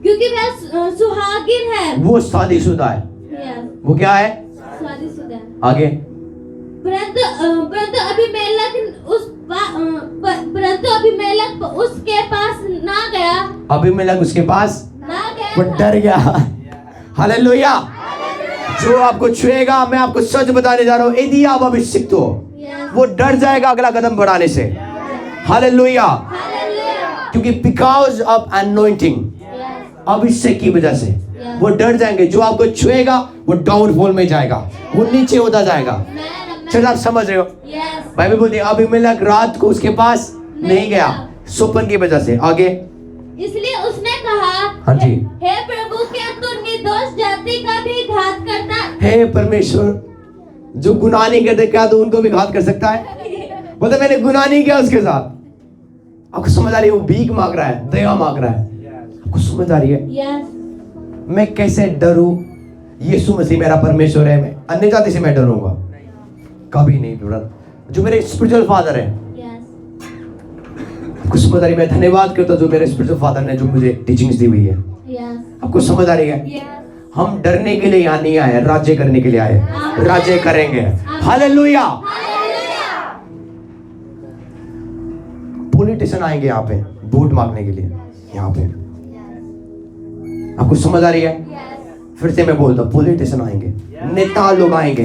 क्योंकि वह सुहागिन है। वो शादीशुदा है। वो क्या है? शादीशुदा। आगे, परंतु अभिमेलेक उसके पास ना गया। अभिमेलेक उसके पास ना वो गया। डर गया। हालेलुया। जो आपको छुएगा, मैं आपको सच बताने जा रहा हूँ, यदि आप अभिषिक्त हो, वो डर जाएगा अगला कदम बढ़ाने से। हालेलुया। क्योंकि बिकॉज ऑफ अनॉइंटिंग, अभिषेक की वजह से वो डर जाएंगे। जो आपको छुएगा वो डाउनफॉल में जाएगा, वो नीचे होता जाएगा। चलो आप समझ रहे हो, बाइबल बोलती है अभिमेलेक रात को उसके पास नहीं गया, सुपन की वजह से। आगे, इसलिए उसने कहा, हाँ जी, हे प्रभु, क्या तू निर्दोष जाति का भी घात करता? हे परमेश्वर, जो गुनाह नहीं करते क्या तू उनको भी घात कर सकता है? बोलते मैंने गुनाह नहीं किया उसके साथ। आपको समझ आ रही है, वो भीख मांग रहा है, दया मांग रहा है। आपको समझ आ रही है? मैं कैसे डरूं? यीशु मसीह मेरा परमेश्वर है, मैं अन्य जाति से मैं डरूंगा? कभी नहीं डरा। जो मेरे स्पिरिचुअल फादर है, आपको समझ आ रही है? मैं धन्यवाद करता हूं जो मेरे स्पिरिचुअल फादर ने जो मुझे टीचिंग्स दी हुई है। आपको समझ आ रही है? हम डरने के लिए यहाँ नहीं आए, राज्य करने के लिए आए, राज्य करेंगे। हालेलुया। पॉलिटिशियन आएंगे यहाँ पे वोट मांगने के लिए, यहाँ पे। आपको समझ आ रही है? फिर से मैं बोलता हूँ, पॉलिटिशियन आएंगे, नेता लोग आएंगे,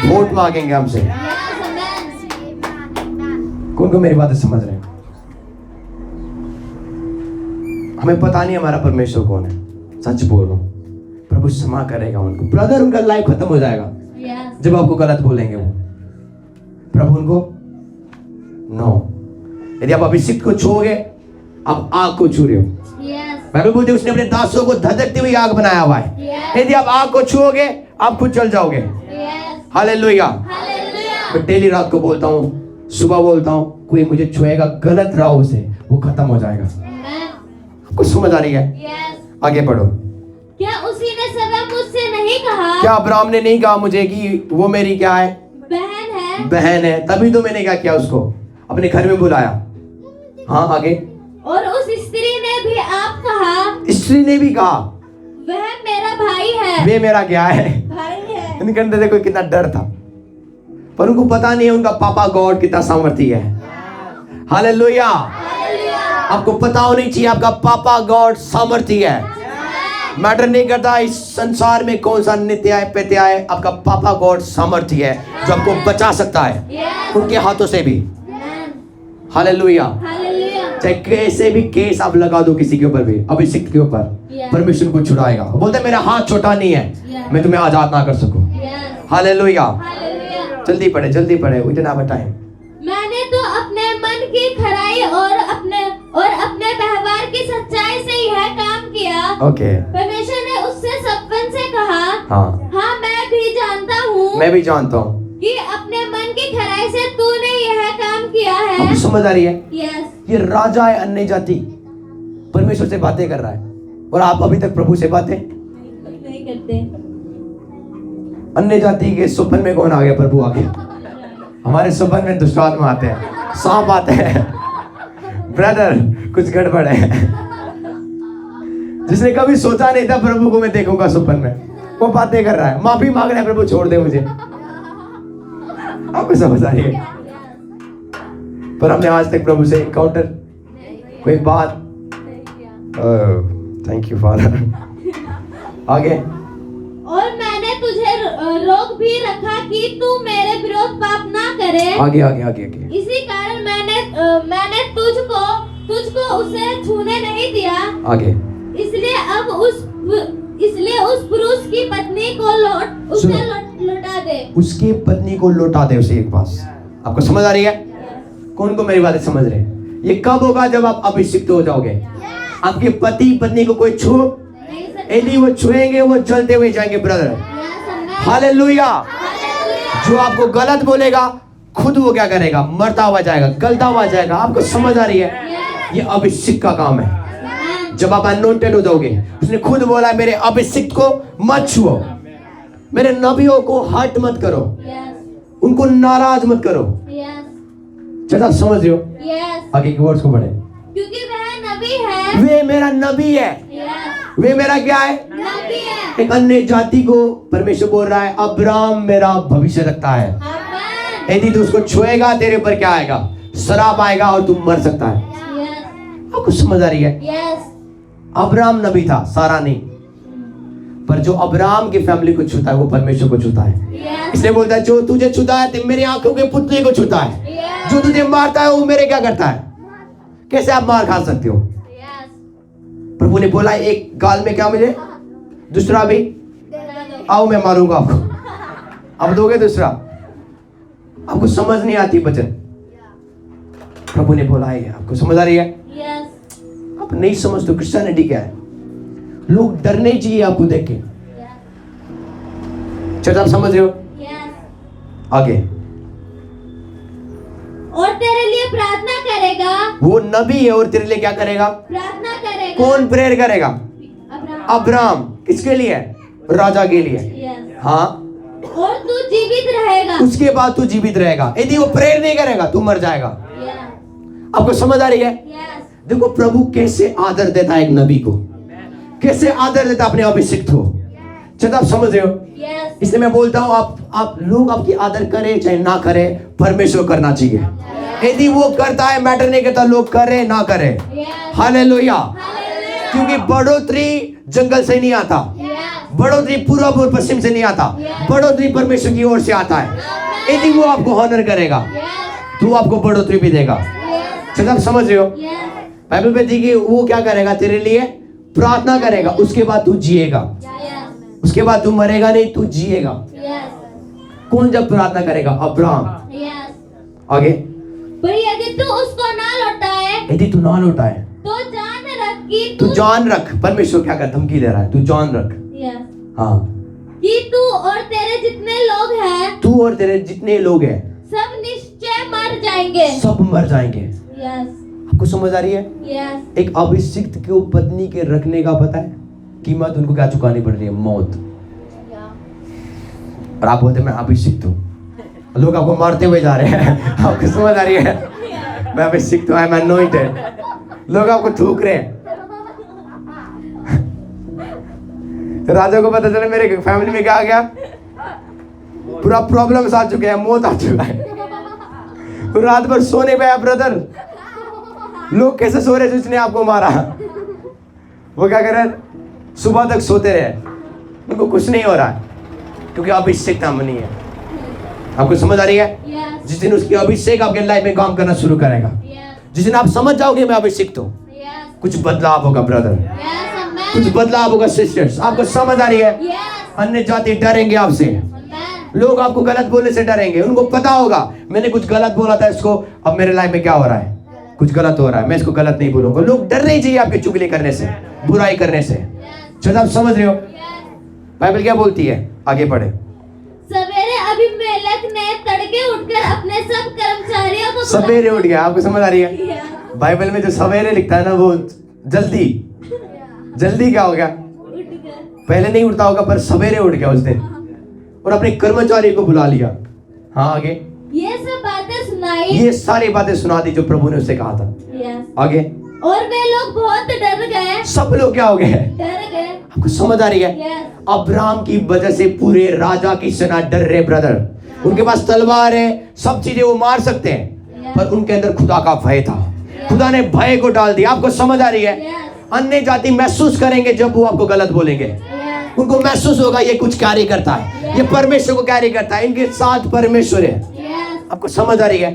वोट मांगेंगे हमसे। कौन को मेरी बातें समझ रहे हैं? हमें पता नहीं हमारा परमेश्वर कौन है। सच बोल रहा हूँ, प्रभु क्षमा करेगा उनको। ब्रदर, उनका लाइफ खत्म हो जाएगा जब आपको गलत बोलेंगे वो। प्रभु उनको नो। यदि आप अभिषिक्त को छूओगे, आप आग को छू रहे हो। बाइबल बोलती है उसने अपने दासों को धधकती हुई आग बनाया हुआ है। यदि आप आग को छूओगे, आप खुद जल जाओगे। हालेलुया। मैं डेली रात को बोलता हूँ, सुबह बोलता हूँ, कोई मुझे छुएगा गलत राह से, वो खत्म हो जाएगा। आपको समझ आ रही है? आगे पढ़ो। क्या उसी ने सदा मुझसे नहीं कहा? क्या अब्राहम ने नहीं कहा मुझे कि वो मेरी क्या है? बहन है। बहन है। तभी तो मैंने क्या किया, उसको अपने घर में बुलाया। हाँ, आगे। और उस स्त्री ने भी आप कहा, स्त्री ने भी कहा, वह मेरा भाई है। वे मेरा क्या है? भाई है। इनके अंदर देखो कितना डर था, पर उनको पता नहीं है उनका पापा गॉड कितना सामर्थी है। हालेलुया। आपको पता होनी चाहिए आपका पापा गॉड सामर्थी है। मैटर नहीं करता इस संसार में कौन सा नित्य है पैत्य है, आपका पापा गॉड सामर्थी है जो आपको बचा सकता है उनके हाथों से भी। हालेलुया। चाहे कैसे भी केस आप लगा दो किसी के ऊपर भी, अभिषिक्त के ऊपर, परमेश्वर को छुड़ाएगा। बोलते मेरा हाथ छोटा नहीं है मैं तुम्हें आजाद ना कर सकूं। हालेलुया। जल्दी पढ़े, जल्दी पढ़े, वी डोंट हैव टाइम। मैंने तो अपने मन की खराई और अपने व्यवहार की सच्चाई से यह काम किया। ओके। परमेश्वर ने उससे सपन से कहा, हाँ मैं भी जानता हूँ, मैं भी जानता हूँ कि अपने मन की खराई से तूने यह काम किया है। आपको समझ आ रही है? यस। ये राजा है अन्य जाति, परमेश्वर से बातें कर रहा है, और आप अभी तक प्रभु से बातें नहीं करते। अन्य जाति के सुपन में कौन आ गया? प्रभु आ गया। हमारे सुपन में दुष्ट आत्मा आते हैं, सांप आते हैं। ब्रदर, कुछ गड़बड़ है। जिसने कभी सोचा नहीं था प्रभु को मैं देखूंगा सुपन में, वो बातें कर रहा है, माफी मांग रहा है, प्रभु छोड़ दे मुझे। आपको समझ आ रही है? पर हमने आज तक प्रभु से एनकाउंटर कोई बात। Thank you father. आगे। और मैंने तुझे रोक भी रखा कि तू मेरे विरोध पाप ना करे। आगे आगे आगे आगे। इसी कारण मैंने तुझको उसे छूने नहीं दिया। आगे। इसलिए उस पुरुष की पत्नी को लौटा दे। उसकी पत्नी को लौटा दे उसे एक पास। आपको समझ आ रही है? कौन को मेरी बातें समझ रहे हैं? ये कब होगा? जब आप अभिषिक्त हो जाओगे। आपके पति पत्नी को कोई छू, यदि वो छुएंगे वो जलते हुए जाएंगे ब्रदर। हालेलुया। जो आपको गलत बोलेगा खुद वो क्या करेगा? मरता हुआ जाएगा, गलता हुआ जाएगा। आपको समझ आ रही है? ये अभिषिक्त का काम है। जब आप अनोइंटेड हो जाओगे, उसने खुद बोला मेरे अभिषिक्त को मत छुओ, मेरे नबियों को हर्ट मत करो, उनको नाराज मत करो। चलो आप समझ रहे हो? आगे के वर्ड्स को पढ़े। क्योंकि वह नबी है। वे मेरा नबी है। वे मेरा क्या है? नबी है। एक अन्य जाति को परमेश्वर बोल रहा है अब्राहम मेरा भविष्य रखता है। यदि तू उसको छुएगा तेरे ऊपर क्या आएगा? शराब आएगा और तू मर सकता है। आपको समझ आ रही है? अब्राहम नबी था, सारा नहीं। पर जो अब्राहम की फैमिली को छूता है वो परमेश्वर को छूता है। इसलिए बोलता है जो तुझे छूता है तो मेरी आंखों के पुतले को छूता है। जो तुझे मारता है वो मेरे क्या करता है? कैसे आप मार खा सकते हो? प्रभु ने बोला एक गाल में क्या मिले, दूसरा भी आओ मैं मारूंगा आपको। अब दोगे दूसरा? आपको समझ नहीं आती वचन। प्रभु ने बोला है, आपको समझ आ रही है? आप नहीं समझते हो क्रिश्चियनिटी क्या है। लोग डरने चाहिए आपको देख के। चलो आप समझ रहे हो? आगे। और तेरे लिए प्रार्थना करेगा। वो नबी है और तेरे लिए क्या करेगा? प्रार्थना करेगा। कौन प्रेयर करेगा? अब्राहम। किसके लिए? राजा के लिए। हाँ। और तू जीवित रहेगा। उसके बाद तू जीवित रहेगा। यदि वो प्रेयर नहीं करेगा तू मर जाएगा। आपको समझ आ रही है? देखो प्रभु कैसे आदर देता है एक नबी को, कैसे आदर देता अपने अभिषिक्त को। चलो आप समझ रहे हो? इसलिए मैं बोलता हूँ आप लोग आपकी आदर करें चाहे ना करें, परमेश्वर करना चाहिए। यदि वो करता है मैटर नहीं करता, लोग करें ना करें। हालेलुया। क्योंकि बढ़ोतरी जंगल से नहीं आता, बढ़ोतरी पूर्व और पश्चिम से नहीं आता, बढ़ोतरी परमेश्वर की ओर से आता है। यदि वो आपको ऑनर करेगा तो आपको बढ़ोतरी भी देगा। चलो आप समझ रहे हो? बाइबल में देखिए वो क्या करेगा? तेरे लिए प्रार्थना करेगा, उसके बाद तू जिएगा। उसके बाद तू मरेगा नहीं, तू जिएगा। कौन जब प्रार्थना करेगा? अब्राहम। आगे। पर यदि तू उसको ना लौटाए, यदि तू ना लौटाए तो जान रख कि तू जान रख। परमेश्वर क्या कर धमकी दे रहा है? तू जान रख। हाँ। कि तू और तेरे जितने लोग हैं, तू और तेरे जितने लोग हैं सब निश्चय मर जाएंगे। सब मर जाएंगे। आपको समझ आ रही है? एक अभिषिक्त को पत्नी के रखने का पता है कीमत उनको क्या चुकानी पड़ रही है? मौत। और आप बोलते मैं अभिषिक्त हूँ, लोग आपको मारते हुए जा रहे हैं। आपको समझ आ रही है? मैं अभिषिक्त हूँ, आई एम अनॉइंटेड। लोग आपको थूक रहे हैं। राजा को पता चला मेरे फैमिली में क्या आ गया, पूरा प्रॉब्लम्स आ चुके हैं, मौत आ चुका है। रात भर सोने पे आया ब्रदर, लोग कैसे सो रहे जिसने आपको मारा? वो क्या कर रहे? सुबह तक सोते रहे, उनको कुछ नहीं हो रहा है क्योंकि अभिषेक हम नहीं है। आपको समझ आ रही है? जिस दिन उसकी अभिषेक आपके लाइफ में काम करना शुरू करेगा, जिस दिन आप समझ जाओगे मैं अभिषिक्त हूँ, कुछ बदलाव होगा ब्रदर, कुछ बदलाव होगा सिस्टर्स। आपको समझ आ रही है? अन्य जाति डरेंगे आपसे, लोग आपको गलत बोलने से डरेंगे। उनको पता होगा मैंने कुछ गलत बोला था इसको, अब मेरे लाइफ में क्या हो रहा है, कुछ गलत हो रहा है, मैं इसको गलत नहीं बोलूंगा। लोग डर नहीं चाहिए आपके चुगली करने से, बुराई करने से। चलो आप समझ रहे हो? बाइबल क्या बोलती है? आगे पढ़े। सवेरे अबीमेलेक ने तड़के उठकर अपने सब कर्मचारियों को सवेरे उठ गया। आपको समझ आ रही है? बाइबल में जो सवेरे लिखता है ना वो जल्दी, जल्दी क्या हो गया? पहले नहीं उठता होगा पर सवेरे उठ गया उस दिन और अपने कर्मचारी को बुला लिया। हाँ आगे। ये सब बातें सुनाई, ये सारी बातें सुना दी जो प्रभु ने उससे कहा था। आगे। और वे लोग बहुत डर गए। सब लोग क्या हो गए? डर गए। आपको समझ आ रही है? अब्राहम की वजह से पूरे राजा की सेना डर रहे ब्रदर। उनके पास तलवार है, सब चीजें वो मार सकते हैं, पर उनके अंदर खुदा का भय था। खुदा ने भय को डाल दिया। आपको समझ आ रही है? अन्य जाति महसूस करेंगे जब वो आपको गलत बोलेंगे। उनको महसूस होगा ये कुछ कैरी करता है, ये परमेश्वर को कैरी करता है, इनके साथ परमेश्वर है। आपको समझ आ रही है?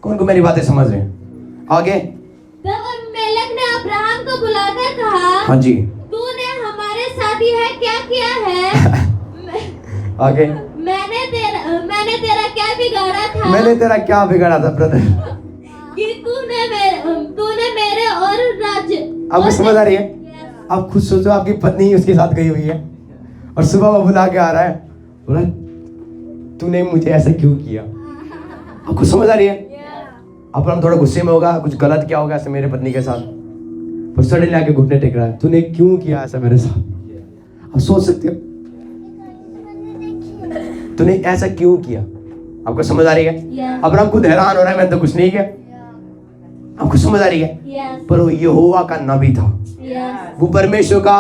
कौन को मेरी बातें समझ रहे हैं? आगे तब अबीमेलेक ने अब्राहम को बुलाकर कहा, हाँ जी, तूने हमारे साथ यह क्या किया है? आगे मैंने तेरा क्या बिगाड़ा था? मैंने तेरा क्या बिगाड़ा था ब्रदर? कि तूने मेरे और राज्य। आपको समझ आ रही है? आप खुद सोचो, आपकी पत्नी उसके साथ गई हुई है और सुबह वो बुला के आ रहा है, बोला तूने मुझे ऐसा क्यों किया? आपको समझ आ रही है? अब हम थोड़ा गुस्से में होगा, कुछ गलत क्या होगा ऐसे मेरे पत्नी के साथ, पर सडनली आके घुटने टेक रहा है, तूने क्यों किया ऐसा मेरे साथ? आप सोच सकते हो तूने ऐसा क्यों किया? आपको समझ आ रही है? अब हम खुद हैरान हो रहा है, मैंने तो कुछ नहीं किया। आपको समझ आ रही है? पर वो यहोवा का नबी था, वो परमेश्वर का।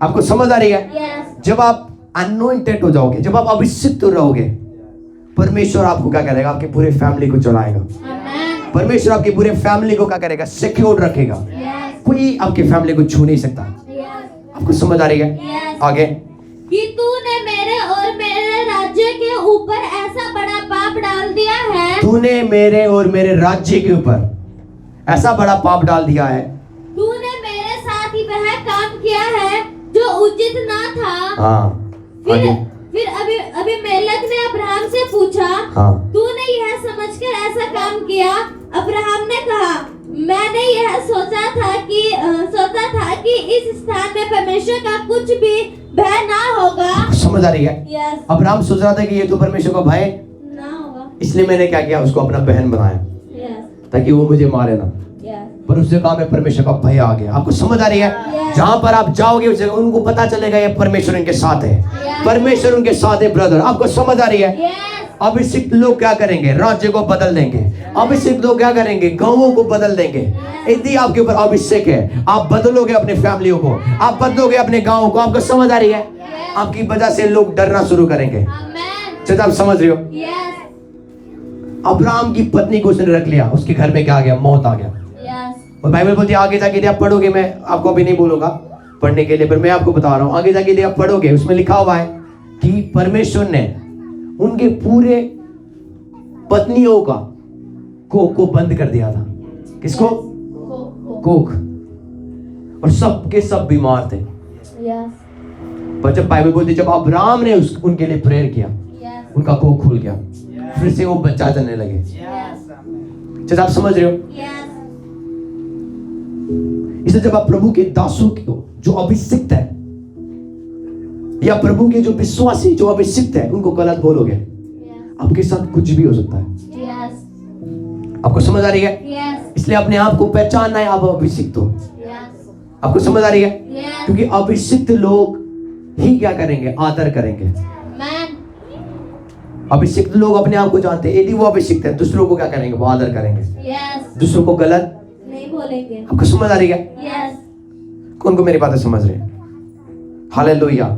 आपको समझ आ रही है? जब आप अनॉइंटेड हो जाओगे, जब आप अभिषिक्त रहोगे, परमेश्वर आपको क्या करेगा? आपकी पूरे फैमिली को चलाएगा। परमेश्वर आपकी पूरे फैमिली को क्या करेगा? सिक्योर रखेगा। कोई आपकी फैमिली को छू नहीं सकता। आपको समझ आ रही है? आगे कि तूने मेरे और मेरे राज्य के ऊपर ऐसा बड़ा पाप डाल दिया है। तूने मेरे और मेरे राज्य के ऊपर ऐसा बड़ा पाप डाल दिया है। तूने मेरे साथ ही वह काम किया है जो उचित ना था। हाँ, फिर अबीमेलेक ने अब्राहम से पूछा, हाँ, तूने यह समझकर ऐसा काम किया? अब्राहम ने कहा, मैंने यह सोचा था कि इस स्थान में परमेश्वर का कुछ भी भय ना होगा। समझ आ रही है? अब्राहम सोच रहा था कि ये तो परमेश्वर का भय ना होगा, इसलिए मैंने क्या किया? उसको अपना बहन बनाया ताकि वो मुझे मारे ना। पर उसने कहा मैं परमेश्वर का भय आ गया। आपको समझ आ रही है? जहां पर आप जाओगे उस जगह उनको पता चलेगा ये परमेश्वर उनके साथ है, परमेश्वर उनके साथ है। ब्रदर, आपको समझ आ रही है? अभिषिक्त लोग क्या करेंगे? राज्य को बदल देंगे। अभिषिक्त लोग क्या करेंगे? गांवों को बदल देंगे। यदि आपके ऊपर अभिषेक है, आप बदलोगे अपने फैमिलियों को, आप बदलोगे अपने गाँव को। आपको समझ आ रही है? आपकी वजह से लोग डरना शुरू करेंगे। चलो आप समझ रहे हो? अब्राहम की पत्नी को उसने रख लिया, उसके घर में क्या आ गया? मौत आ गया। और बाइबल बोलती है आगे जाके यदि आप पढ़ोगे, मैं आपको अभी नहीं बोलूंगा पढ़ने के लिए, पर मैं आपको बता रहा हूं, आगे जाके यदि आप पढ़ोगे उसमें लिखा हुआ है कि परमेश्वर ने उनके पूरे पत्नियों का कोख को बंद कर दिया था। किसको? कोख। और सब के सब बीमार थे। पर जब बाइबल बोलती जब अब्राहम ने उनके लिए प्रेयर किया, उनका कोख खुल गया, फिर से वो बच्चा चलने लगे। जब आप समझ रहे हो? इसलिए जब आप प्रभु के दासों को जो अभिषिक्त है, या प्रभु के जो विश्वासी जो अभिषिक्त है, उनको गलत बोलोगे, आपके साथ कुछ भी हो सकता है। आपको समझ आ रही है? इसलिए अपने आप को पहचानना है, आप अभिषिक्त हो। आपको समझ आ रही है? क्योंकि अभिषिक्त लोग ही क्या करेंगे? आदर करेंगे। अभिषिक्त लोग अपने आप को जानते हैं, यदि वो अभिषिक्त है दूसरों को क्या करेंगे? वो आदर करेंगे, दूसरों को गलत नहीं बोलेंगे। आपको समझ आ रही है? कौन को मेरी बातें समझ रहे हैं? हालेलुया।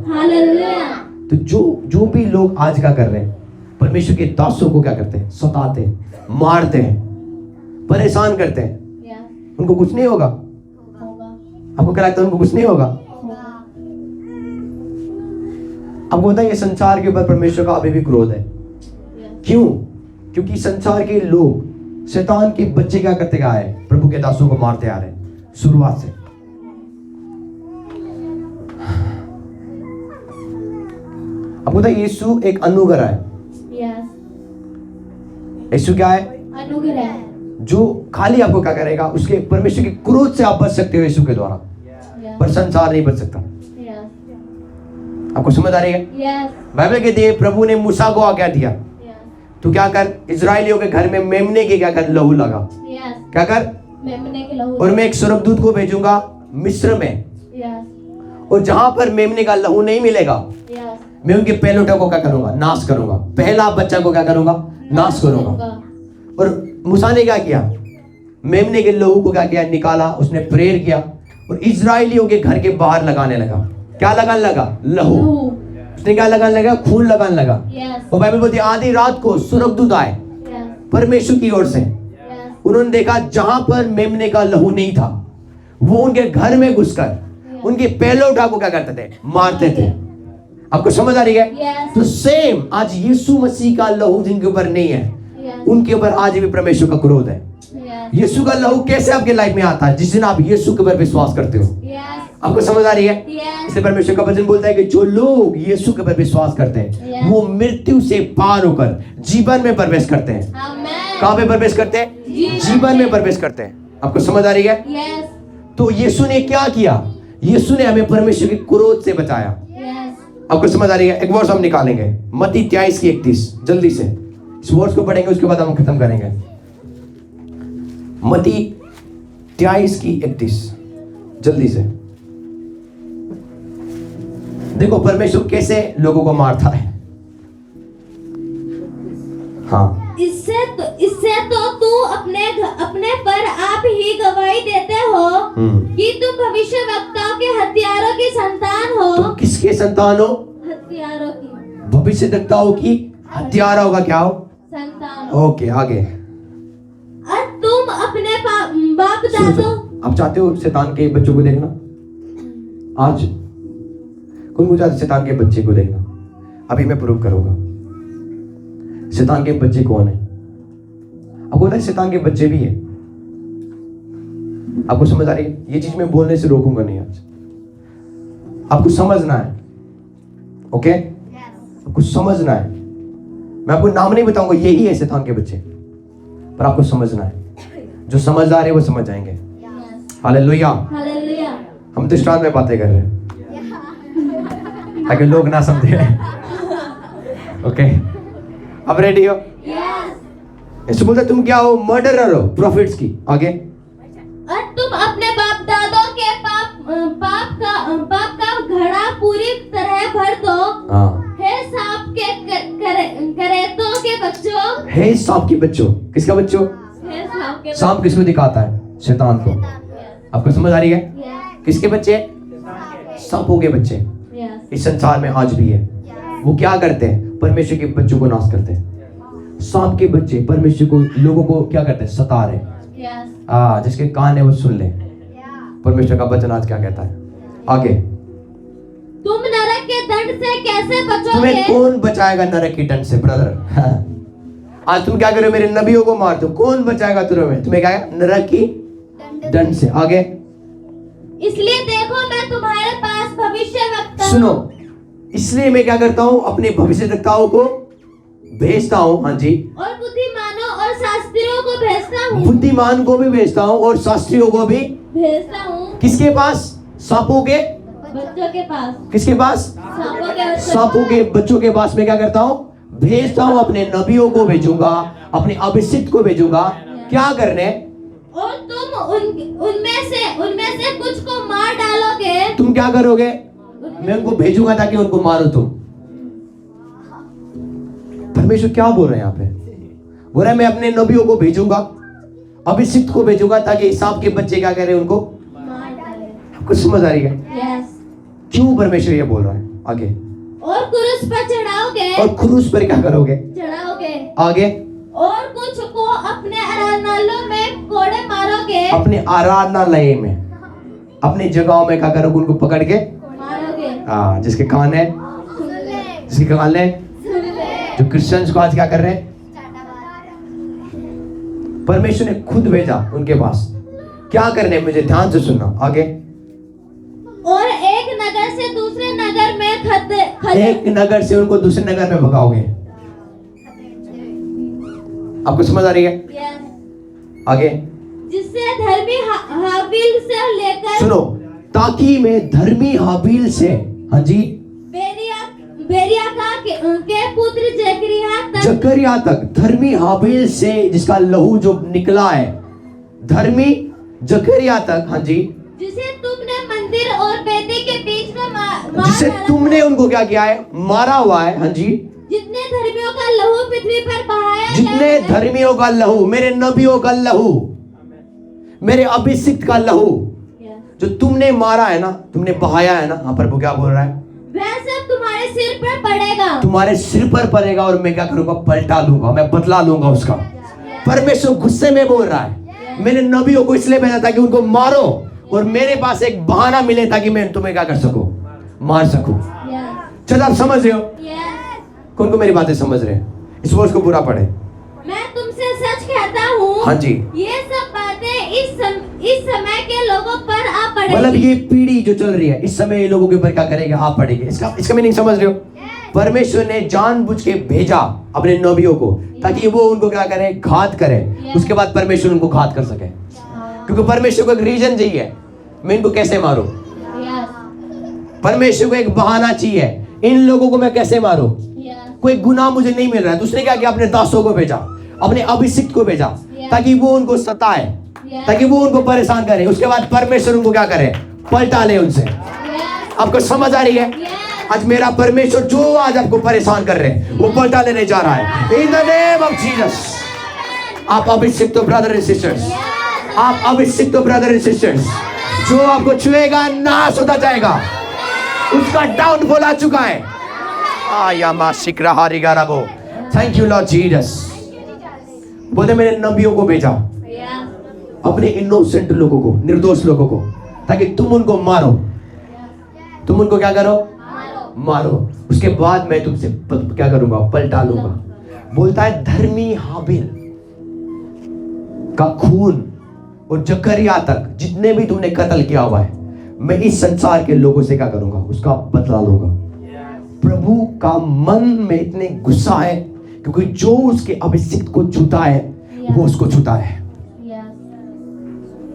तो जो भी लोग आज क्या कर रहे हैं, परमेश्वर के दासों को क्या करते हैं? सताते हैं, मारते हैं, परेशान करते हैं, उनको कुछ नहीं होगा? आपको क्या लगता है उनको कुछ नहीं होगा? आपको पता है ये संसार के ऊपर परमेश्वर का अभी भी क्रोध है। क्यों? क्योंकि संसार के लोग शैतान के बच्चे क्या करते आ रहे हैं? प्रभु के दासों को मारते आ रहे हैं शुरुआत से। आपको पता है यीशु एक अनुग्रह है। यीशु क्या है? अनुग्रह। जो खाली आपको क्या करेगा? उसके परमेश्वर के क्रोध से आप बच सकते हो यीशु के द्वारा, पर संसार नहीं बच सकता। आपको समझ आ रही है? बाइबल कहती है प्रभु ने मूसा को आज्ञा दिया, तू क्या कर? इजरायलियों के घर में मेमने के क्या कर? लहू लगा। क्या कर? मेमने के लहू। और मैं एक स्वर्गदूत को भेजूंगा मिस्र में, और जहां पर मेमने का लहू नहीं मिलेगा, मैं उनके पहलोठों को क्या करूंगा? नाश करूंगा। पहला बच्चा को क्या करूंगा? नाश करूंगा। और मूसा ने क्या किया? मेमने के लहू को क्या किया? निकाला। उसने प्रेयर किया और इजरायलियों के घर के बाहर लगाने लगा। क्या लगाने लगा? लहू। उसने क्या लगाने लगा? खून लगाने लगा। और बाइबल बोलती है आधी रात को स्वर्गदूत आए परमेश्वर की ओर से। Yes. उन्होंने देखा जहां पर मेमने का लहू नहीं था, वो उनके घर में घुसकर उनके पहलौठा को क्या करते थे? मारते थे। आपको समझ आ रही है? Yes. तो सेम आज यीशु मसीह का लहू जिनके ऊपर नहीं है, Yes. उनके ऊपर आज भी परमेश्वर का क्रोध है। Yes. यीशु का लहू कैसे आपके लाइफ में आता है? जिस दिन आप यीशु के ऊपर विश्वास करते हो। Yes. आपको समझ आ रही है? Yes. इसलिए परमेश्वर का वचन बोलता है कि जो लोग यीशु के ऊपर विश्वास करते हैं, Yes. वो मृत्यु से पार होकर जीवन में प्रवेश करते हैं। Amen. कहां पे प्रवेश करते हैं? जीवन में प्रवेश करते हैं। आपको समझ आ रही है? Yes. तो यीशु ने क्या किया? यीशु ने हमें परमेश्वर के क्रोध से बचाया। Yes. आपको समझ आ रही है? एक वर्ष हम निकालेंगे, मत्ती 23:31, जल्दी से इस वर्ष को पढ़ेंगे, उसके बाद हम खत्म करेंगे। मत्ती 23:31, जल्दी से। देखो परमेश्वर कैसे लोगों को मारता है। हाँ, इससे तो तू अपने पर आप ही गवाही देते हो कि तुम भविष्यवक्ताओं के हत्यारों की संतान हो। तुम किसके संतान हो? हत्यारों की भविष्यद्वक्ताओं की, हत्यारा होगा क्या हो? संतान हो। ओके, आगे। और तुम अपने बाप दादों। आप चाहते हो शैतान के बच्चों को देखना? आज कौन मुझे शैतान के बच्चे को देखना? अभी मैं प्रूव करूंगा शैतान के बच्चे कौन है। आपको पता है शैतान के बच्चे भी है। आपको समझ आ रही है? ये चीज मैं बोलने से रोकूंगा नहीं आज, आपको समझना है। ओके, आपको समझना है। मैं आपको नाम नहीं बताऊंगा, यही है शैतान के बच्चे, पर आपको समझना है। जो समझदार है वो समझ जाएंगे। हालेलुया। हालेलुया। हम तो स्टार में बातें कर रहे हैं ताकि लोग ना समझे। ओके, अब रेडी हो? Yes. ऐसे बोलते तुम क्या हो? मर्डरर हो प्रॉफिट्स की। आगे। और तुम अपने बाप दादों के पाप का घड़ा पूरी तरह भर दो। हाँ, हे सांप के करेतों के बच्चों। हे सांप के बच्चों। किसका बच्चों? हे सांप के सांप किसको दिखाता है? शैतान को। आपको समझ आ रही है? Yes. किसके बच्चे? सांपों के बच्चे Yes. इस संसार में आज भी है। वो क्या करते हैं? परमेश्वर के बच्चों को नाश करते हैं। सांप के बच्चे परमेश्वर को, लोगों को क्या करते हैं? सता रहे। Yes. जिसके कान है वो सुन ले। परमेश्वर का वचन आज क्या कहता है? आगे। तुम नरक के दंड से कैसे बचोगे? तुम्हें कौन बचाएगा नरक की दंड से? ब्रदर, आज तुम क्या कर रहे हो? मेरे नबियों को मारते हो, कौन बचाएगा तुम्हें क्या है? नरक की दंड से। आगे। इसलिए देखो मैं तुम्हारे पास भविष्यवक्ता। सुनो, इसलिए मैं क्या करता हूँ? अपने भविष्यद्वक्ताओं को भेजता हूँ। हाँ जी। और बुद्धिमानों और शास्त्रियों को भेजता हूँ। बुद्धिमान को भी भेजता हूँ और शास्त्रियों को भी भेजता हूँ। किसके पास? सांपों के बच्चों के पास। किसके पास? सांपों के बच्चों। सांपों के बच्चों के पास मैं क्या करता हूँ? भेजता हूँ। अपने नबियों को भेजूंगा, अपने अभिषिक्त को भेजूंगा। क्या करने? और तुम उनमें से कुछ को मार डालोगे। तुम क्या करोगे? मैं उनको भेजूंगा ताकि उनको मारो तुम। परमेश्वर क्या बोल रहे हैं यहाँ पे? बोल रहे हैं मैं अपने नबियों को भेजूंगा, अभिषिक्त को भेजूंगा ताकि सांप के बच्चे क्या करें? उनको मार डाले। आपको समझ आ रही है? Yes. क्यों परमेश्वर ये बोल रहा है? आगे। और क्रूस पर चढ़ाओगे। और क्रूस पर क्या करोगे? चढ़ाओगे। आगे। और कुछ को अपने आराधनालयों में कोड़े मारोगे। अपने आराधनालय में, अपनी जगहों में क्या करोगे? उनको पकड़ के मारोगे। जिसके कान है, सुन ले। जिसके कान है, सुन ले। जो क्रिश्चियंस को आज क्या कर रहे हैं? परमेश्वर ने खुद भेजा उनके पास। क्या करने? मुझे ध्यान से सुनना। आगे। और एक नगर से दूसरे नगर में एक नगर से उनको दूसरे नगर में भगाओगे। आपको समझ आ रही है? Yes. आगे। जिससे धर्मी हाबिल से लेकर सुनो, ताकि मैं धर्मी हाबिल से, हाँ जी, बेरिया के पुत्र जकरिया तक, धर्मी हाबिल से जिसका लहू जो निकला है, धर्मी जकरिया तक, हाँ जी, जिसे तुमने मंदिर और बेदी के बीच में मार जिसे तुमने उनको क्या किया है? मारा हुआ है। हाँ जी। जितने धर्मियों का लहू पृथ्वी पर बहाया जितने गया है, धर्मियों का लहू, मेरे नबियों का लहू, मेरे अभिषिक्त का लहू जो तुमने मारा है ना, तुमने बहाया है ना, यहाँ पर वो क्या बोल रहा है? वह सब तुम्हारे सिर पर पड़ेगा। तुम्हारे सिर पर पड़ेगा और मैं क्या करूंगा? पलटा लूंगा, मैं बदला लूंगा उसका। परमेश्वर गुस्से में बोल रहा है, मैंने नबियों को इसलिए भेजा ताकि उनको मारो और मेरे पास एक बहाना मिले ताकि मैं तुम्हें क्या कर सकूं, मार सकूं। चलो आप समझ रहे हो? कौन को मेरी बातें समझ रहे हैं? इस वर्ष को पूरा पढ़े। मैं तुमसे सच कहता हूँ, हाँ जी, ये सब बातें इस समय के लोगों पर आ पड़ेगी। मतलब ये पीढ़ी जो चल रही है इस समय ये लोगों के ऊपर क्या करेगी, आप पढ़ेगी। इसका मीनिंग समझ रहे हो? परमेश्वर ने जानबूझ के भेजा अपने नबियों को ताकि वो उनको क्या करे, घात करे। उसके बाद परमेश्वर उनको घात कर सके, क्योंकि परमेश्वर को एक रीजन चाहिए, मैं इनको कैसे मारूं। परमेश्वर को एक बहाना चाहिए, इन लोगों को मैं कैसे मारूं। कोई गुनाह मुझे नहीं मिल रहा है, तो उसने क्या किया, अपने दासों को भेजा, अपने अभिषिक्त को भेजा ताकि वो उनको सताए, ताकि वो उनको परेशान करे। उसके बाद परमेश्वर उनको क्या करे, पलटा ले उनसे। आपको समझ आ रही है? आज मेरा परमेश्वर जो आज आपको परेशान कर रहे हैं वो पलटा लेने जा रहा है इन द नेम ऑफ जीसस। आप अभिषिक्त हो ब्रदर एंड सिस्टर्स, आप अभिषिक्त हो ब्रदर एंड सिस्टर्स। जो आपको छुएगा नाश होता जाएगा, उसका डाउनफॉल आ चुका है। Thank you Lord Jesus. बोले मैंने नबियों को भेजा अपने इनोसेंट लोगों को, निर्दोष लोगों को, ताकि तुम उनको मारो। तुम उनको क्या करो, मारो। उसके बाद मैं तुमसे क्या करूंगा, पलटा लूंगा। बोलता है धर्मी हाबिल का खून और जकरिया तक जितने भी तुमने कत्ल किया हुआ है, मैं इस संसार के लोगों से क्या करूंगा, उसका बदला लूंगा। प्रभु का मन में इतने गुस्सा है क्योंकि जो उसके अभिषिक्त को छूता है वो उसको छूता है।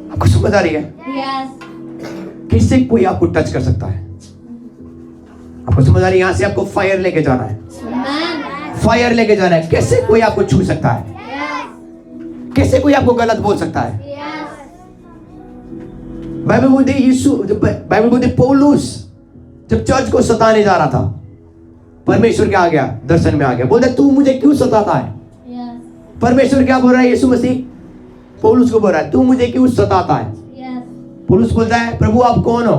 आपको समझ आ रही है? किससे कोई आपको टच कर सकता है? आपको समझ आ रही है? यहां से आपको फायर लेके जाना है, फायर लेके जाना है। कैसे कोई आपको छू सकता है? कैसे कोई आपको गलत बोल सकता है? बाइबल बोलती है यीशु, बाइबल बोलती पौलुस जब चर्च को सताने जा रहा था, परमेश्वर क्या आ गया, दर्शन में आ गया। बोलते तू मुझे क्यों सताता है? परमेश्वर क्या बोल रहा है, यीशु मसीह पौलुस को बोल रहा है तू मुझे क्यों सताता है? पौलुस बोलता है प्रभु आप कौन हो?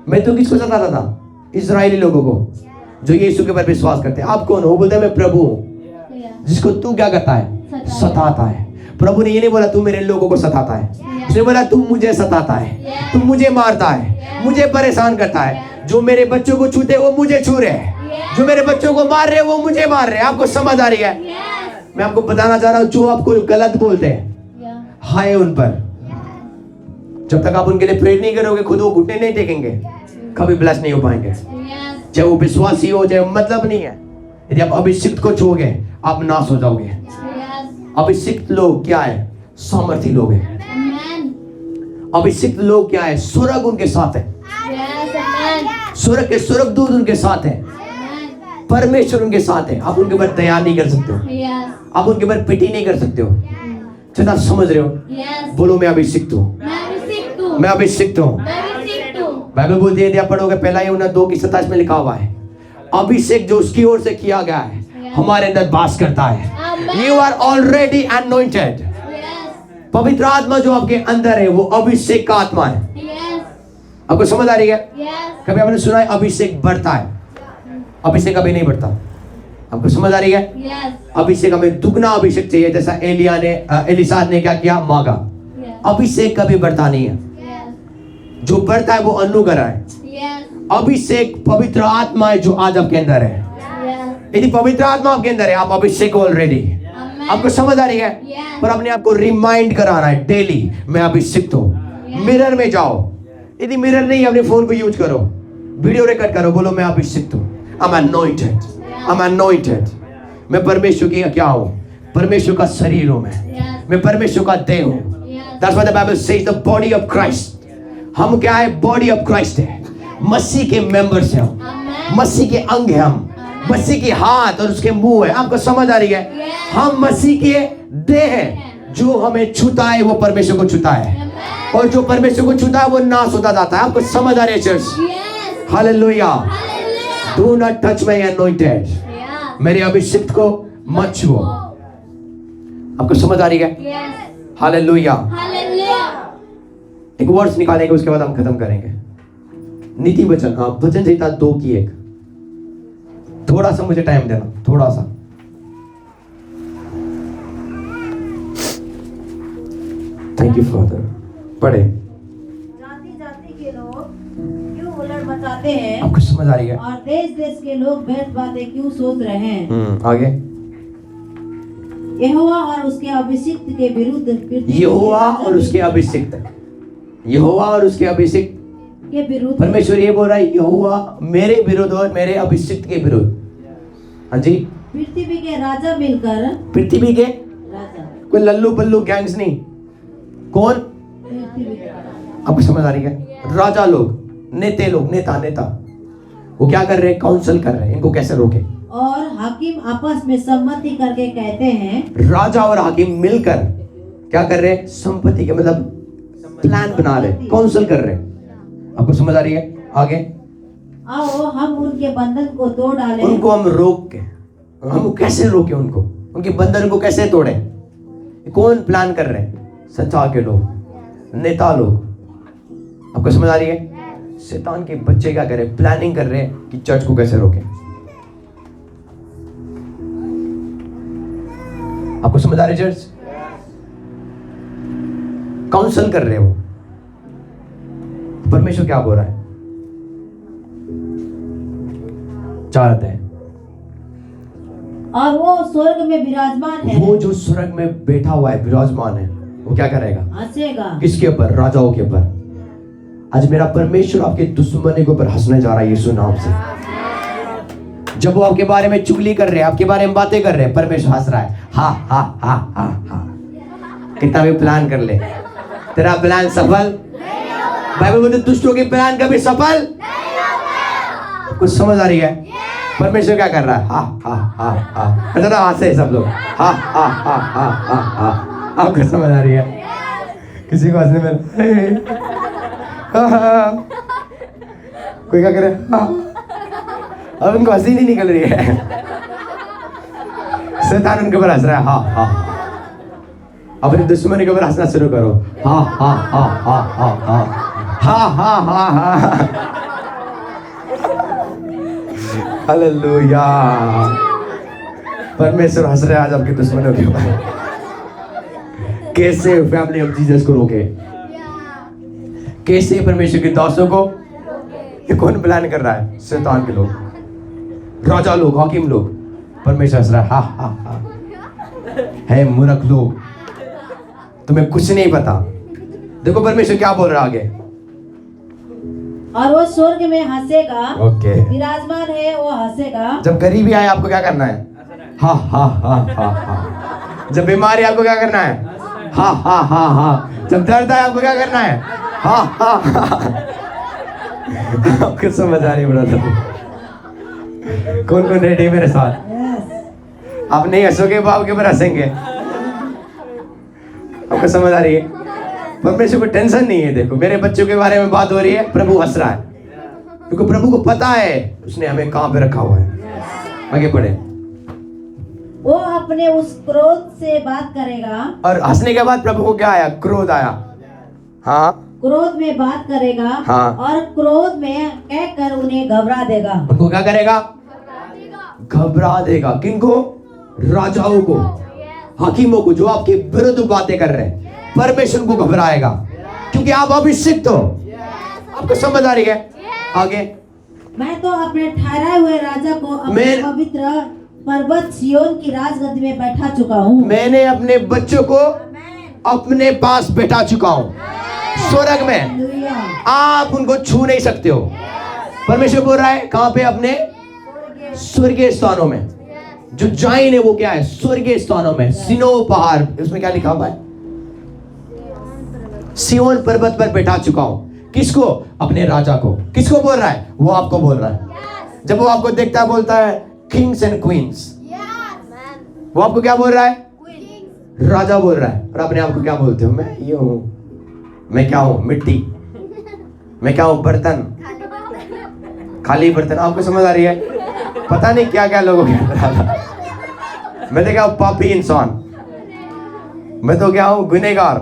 मैं तो किसको सताता था? इजरायली लोगों को जो यीशु के ऊपर विश्वास करते हैं। आप कौन हो? वो बोलता है मैं प्रभु हूं जिसको तू क्या करता है, सताता है। प्रभु ने ये नहीं बोला तू मेरे लोगों को सताता है, उसने बोला तू मुझे सताता है, तू मुझे मारता है, मुझे परेशान करता है। जो मेरे बच्चों को छूते वो मुझे छू रहे हैं, जो मेरे बच्चों को मार रहे हैं वो मुझे मार रहे हैं। आपको समझ आ रही है? मैं आपको बताना चाह रहा हूं, जो आपको गलत बोलते हैं हाय उन पर। जब तक आप उनके लिए प्रेयर नहीं करोगे, खुद वो घुटने नहीं टेकेंगे, कभी ब्लेस नहीं हो पाएंगे। चाहे वो विश्वासी हो चाहे मतलब नहीं है। यदि आप अभिषिक्त को छूओगे आप नाश हो जाओगे। अभिषिक्त लोग क्या है, सामर्थी लोग हैं। अभिषिक्त लोग क्या है, स्वर्ग उनके साथ है, स्वर्ग के स्वर्गदूत उनके साथ है, परमेश्वर उनके साथ है। आप उनके ऊपर दया नहीं कर सकते हो, आप उनके ऊपर पिटी नहीं कर सकते हो। चलो आप समझ रहे हो? बोलो मैं अभिषिक्त हूँ, मैं अभिषिक्त हूँ। बाइबल बोलती है, यदि आप पढ़ोगे पहला यूहन्ना 2:27 में लिखा हुआ है, अभिषेक जो उसकी ओर से किया गया है हमारे अंदर वास करता है। You are already anointed. पवित्र आत्मा जो आपके अंदर है वो अभिषेक का आत्मा है। आपको समझ आ रही है? कभी आपने सुना है अभिषेक बढ़ता है? अभिषेक कभी नहीं बढ़ता। आपको समझ आ रही है? अभिषेक हमें दुगना अभिषेक चाहिए, जैसा एलिसा ने क्या किया, मांगा। अभिषेक कभी बढ़ता नहीं है, जो बढ़ता है वो अनुग्रह है। अभिषेक पवित्र आत्मा है जो आज आपके अंदर है। यदि पवित्र आत्मा आपके अंदर है आप अभिषेक ऑलरेडी। आपको समझ आ रही है? पर अपने आप को रिमाइंड कराना है डेली, मैं अभिषिक्त हूँ। मिरर में जाओ, यदि मिरर नहीं अपने फोन को यूज करो, वीडियो रिकॉर्ड करो, बोलो मैं अभिषिक्त हूँ। I'm anointed, I'm anointed। मैं परमेश्वर की क्या हूँ, परमेश्वर का शरीर हूँ, मैं परमेश्वर का देह हूँ। That's what the Bible says, the body of Christ। हम क्या है, बॉडी ऑफ क्राइस्ट है, मसीह के मेंबर्स हैं हम, मसीह के अंग हैं हम, मसीह के हाथ और उसके मुंह है। आपको समझ आ रही है? हम मसीह के देह हैं, जो हमें छूता है वो परमेश्वर को छूता है, और जो परमेश्वर को छूता है वो नाश होता जाता है। आपको समझ आ रही है church? Hallelujah. Do not touch my anointed, मेरे अभिषिक्त को मत छुओ। आपको समझ आ रही है? हालेलुया। एक वर्ड्स निकालेंगे, उसके बाद हम खत्म करेंगे। नीति वचन, हाँ, वचन संहिता 2:1। थोड़ा सा मुझे टाइम देना, थोड़ा सा। Thank you father. पढ़े। जाति जाति के लोग क्यों उलट मचाते हैं आपको समझ आ रही है? और देश देश के लोग व्यर्थ बातें क्यों सोच रहे हैं। आगे। यहोवा और उसके अभिषिक्त के विरुद्ध पृथ्वी यहोवा और उसके अभिषिक्त, यहोवा और उसके अभिषिक्त के विरुद्ध परमेश्वर ये बोल रहा है, यहोवा मेरे विरुद्ध और मेरे अभिषिक्त के विरुद्ध। हाँ जी। पृथ्वी के राजा मिलकर, पृथ्वी के राजा कोई लल्लू पल्लू गैंग्स नहीं, कौन? पृथ्वी के आपको समझ आ रही है? राजा लोग, नेते लोग, नेता वो क्या कर रहे हैं? काउंसिल कर रहे हैं इनको कैसे रोके। और हाकिम आपस में सम्मति करके कहते हैं, राजा और हाकिम मिलकर क्या कर रहे हैं? संपत्ति के मतलब प्लान बना रहे, काउंसिल कर रहे हैं। आपको समझ आ रही है? आगे। आओ हम उनके बंधन को तोड़ डालें। उनको हम रोक के, हम कैसे रोके उनको, उनके बंधन को कैसे तोड़े? कौन प्लान कर रहे हैं? संसार के लोग, नेता लोग। आपको समझ आ रही है? शैतान के बच्चे क्या कर रहे हैं? प्लानिंग कर रहे हैं कि चर्च को कैसे रोके। आपको समझ आ रही है? चर्च काउंसिल कर रहे हैं वो। परमेश्वर क्या बोल रहा है? चाहते हैं और वो स्वर्ग में विराजमान है, वो जो स्वर्ग में बैठा हुआ है, विराजमान है, वो क्या करेगा? हंसेगा। किसके ऊपर? राजाओं के ऊपर। आज मेरा परमेश्वर आपके दुश्मनी के ऊपर हंसने जा रहा है यीशु नाम से। जब वो आपके बारे में चुगली कर रहे हैं, आपके बारे में बातें कर रहे हैं, परमेश्वर हंस रहा है। हा हा हा हा हा। कितना भी प्लान कर ले, तेरा प्लान सफल। बाइबल बोलते दुष्टों के प्लान कभी सफल। कुछ समझ आ रही है? परमेश्वर क्या कर रहा है? हा हा हा हा। जरा हंसे सब लोग। हा हा हा हा हा हा। आपको समझ आ रही है? किसी को हंसने में कोई क्या करे? अब उनको हंसी नहीं निकल रही है, शैतान उनके ऊपर हंस रहा है। हा हा। अपने दुश्मन के ऊपर हंसना शुरू करो। हा हा हा हा हा हा हा हा हा हा। हालेलुया। परमेश्वर हंस रहे आज आपके दुश्मनों के ऊपर। कैसे फैमिली ऑफ जीसस को रोके, कैसे परमेश्वर के दासों को। ये कौन प्लान कर रहा है? शैतान के लोग, राजा लोग, हाकिम लोग। परमेश्वर हंस रहा है। हा हा हा। है मूर्ख लोग, तुम्हें कुछ नहीं पता। देखो परमेश्वर क्या बोल रहा है आगे। और वो स्वर्ग में हंसेगा। ओके। विराजमान है, वो हंसेगा। जब गरीबी आए आपको क्या करना है? हा हा हा हा हा। जब बीमारी आपको क्या करना है? हा हा हा हा। जब दर्द आए आपको क्या करना है? हा हा हा। आपको समझ आ रही ब्रदर? कौन कौन रेडी मेरे साथ? आप नहीं हंसोगे, बाप के ऊपर हंसेंगे। आपको समझ आ रही है? परमेश्वर को टेंशन नहीं है। देखो मेरे बच्चों के बारे में बात हो रही है, प्रभु हंस रहा है क्योंकि प्रभु को पता है उसने हमें कहां पे रखा हुआ है। आगे पढ़े। वो अपने उस क्रोध से बात करेगा। और हंसने के बाद प्रभु को क्या आया? क्रोध आया। हाँ, क्रोध में बात करेगा। हाँ। और क्रोध में कहकर उन्हें घबरा देगा। उनको क्या करेगा? घबरा देगा। किनको? राजाओं को, हाकिमों को, जो आपके विरुद्ध बातें कर रहे हैं। परमेश्वर को घबराएगा क्योंकि आप अभिषिक्त हो। आपको समझ आ रही है? आगे। मैं तो अपने ठहराए हुए राजा को अपने पवित्र पर्वत सिय्योन की राजगद्दी में बैठा चुका हूँ। मैंने अपने बच्चों को अपने पास बैठा चुका हूँ स्वर्ग में। हालेलुया। आप उनको छू नहीं सकते हो। परमेश्वर बोल रहा है कहां पे? अपने स्वर्गीय स्थानों में। जो जाइन है वो क्या है? स्वर्गीय स्थानों में। सिनो पहाड़, उसमें क्या लिखा हुआ है? सिय्योन पर्वत पर बैठा चुका हूं। किसको? अपने राजा को। किसको बोल रहा है? वो आपको बोल रहा है। जब वो आपको देखता है बोलता है किंग्स एंड क्वींस। वो आपको क्या बोल रहा है? राजा बोल रहा है। और अपने आप को क्या बोलते हो? मैं ये हूं। मैं क्या हूं? मिट्टी। मैं क्या हूं? बर्तन, खाली बर्तन। आपको समझ आ रही है? पता नहीं क्या क्या लोगों के अंदर। मैं तो क्या हूं? पापी इंसान। मैं तो क्या हूं? गुनहगार।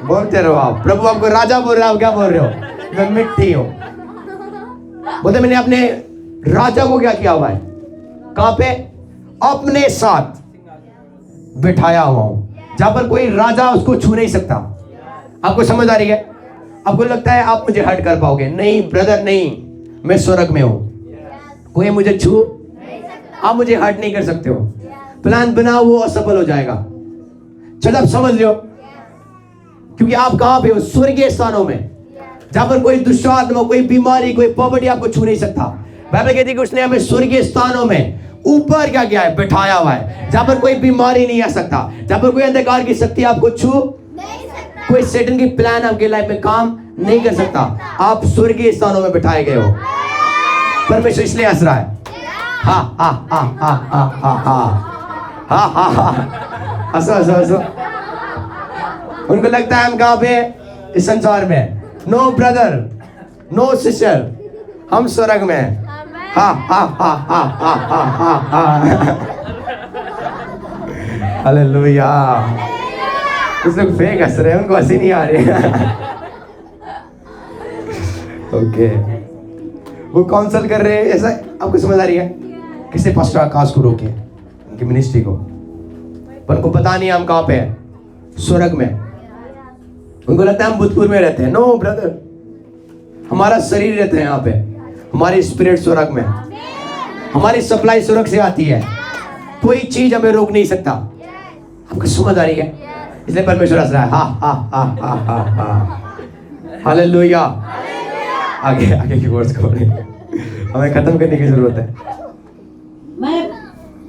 बोलते रहो आप। प्रभु आपको राजा बोल रहा है, आप क्या बोल रहे हो? मैं मिट्टी हूं। बोलते मैंने अपने राजा को क्या किया हुआ है? कहां पे? अपने साथ बिठाया हुआ हूं, जहां पर कोई राजा उसको छू नहीं सकता। आपको समझ आ रही है? आपको लगता है आप मुझे हर्ट कर पाओगे? नहीं ब्रदर, नहीं, मैं स्वर्ग में हूं, कोई मुझे छू, आप मुझे हर्ट नहीं कर सकते हो। प्लान बनाओ वो असफल हो जाएगा। चल आप समझ लो, क्योंकि आप कहां पे हो? स्वर्गीय स्थानों में, जहां पर कोई दुष्ट आत्मा, कोई बीमारी, कोई पॉवर्टी आपको छू नहीं सकता। बाइबल कहती है कि उसने हमें स्वर्गीय स्थानों में ऊपर क्या किया है? बैठाया हुआ है, जहां पर कोई बीमारी नहीं आ सकता, जहां पर कोई अंधकार की शक्ति आपको छू नहीं सकता, कोई सैटन की प्लान आपके लाइफ में काम नहीं कर सकता। आप स्वर्गीय स्थानों में बैठाए गए हो। परमेश्वर इसलिए हंस रहा है। हा हा हा हा हा हा हा हा हा, हंसो हंसो हंसो। उनको लगता है हम कहां पे? इस संसार में। नो ब्रदर, नो सिस्टर, हम स्वर्ग में हैं। हा हा हा हा हा हा हा हा। हालेलुया। कुछ लोग फेक हंस रहे हैं, उनको हंसी नहीं आ रही। ओके, वो काउंसल कर रहे हैं, ऐसा आपको समझ आ रही है? किसी पास्टर आकाश को रोके उनकी मिनिस्ट्री को, पर उनको पता नहीं हम कहां पे हैं? स्वर्ग में। उनको लगता है हम भूतपूर्व में रहते हैं। नो ब्रदर, हमारा शरीर रहता है यहाँ पे, हमारी स्पिरिट स्वर्ग में, हमारी सप्लाई स्वर्ग से आती है, कोई चीज हमें रोक नहीं सकता। आपको समझ आ रही है? इसलिए परमेश्वर हंस रहा है। हा हा हा हा हा हा। हालेलुया। आगे आगे की वर्ड्स को हमें खत्म करने की जरूरत है।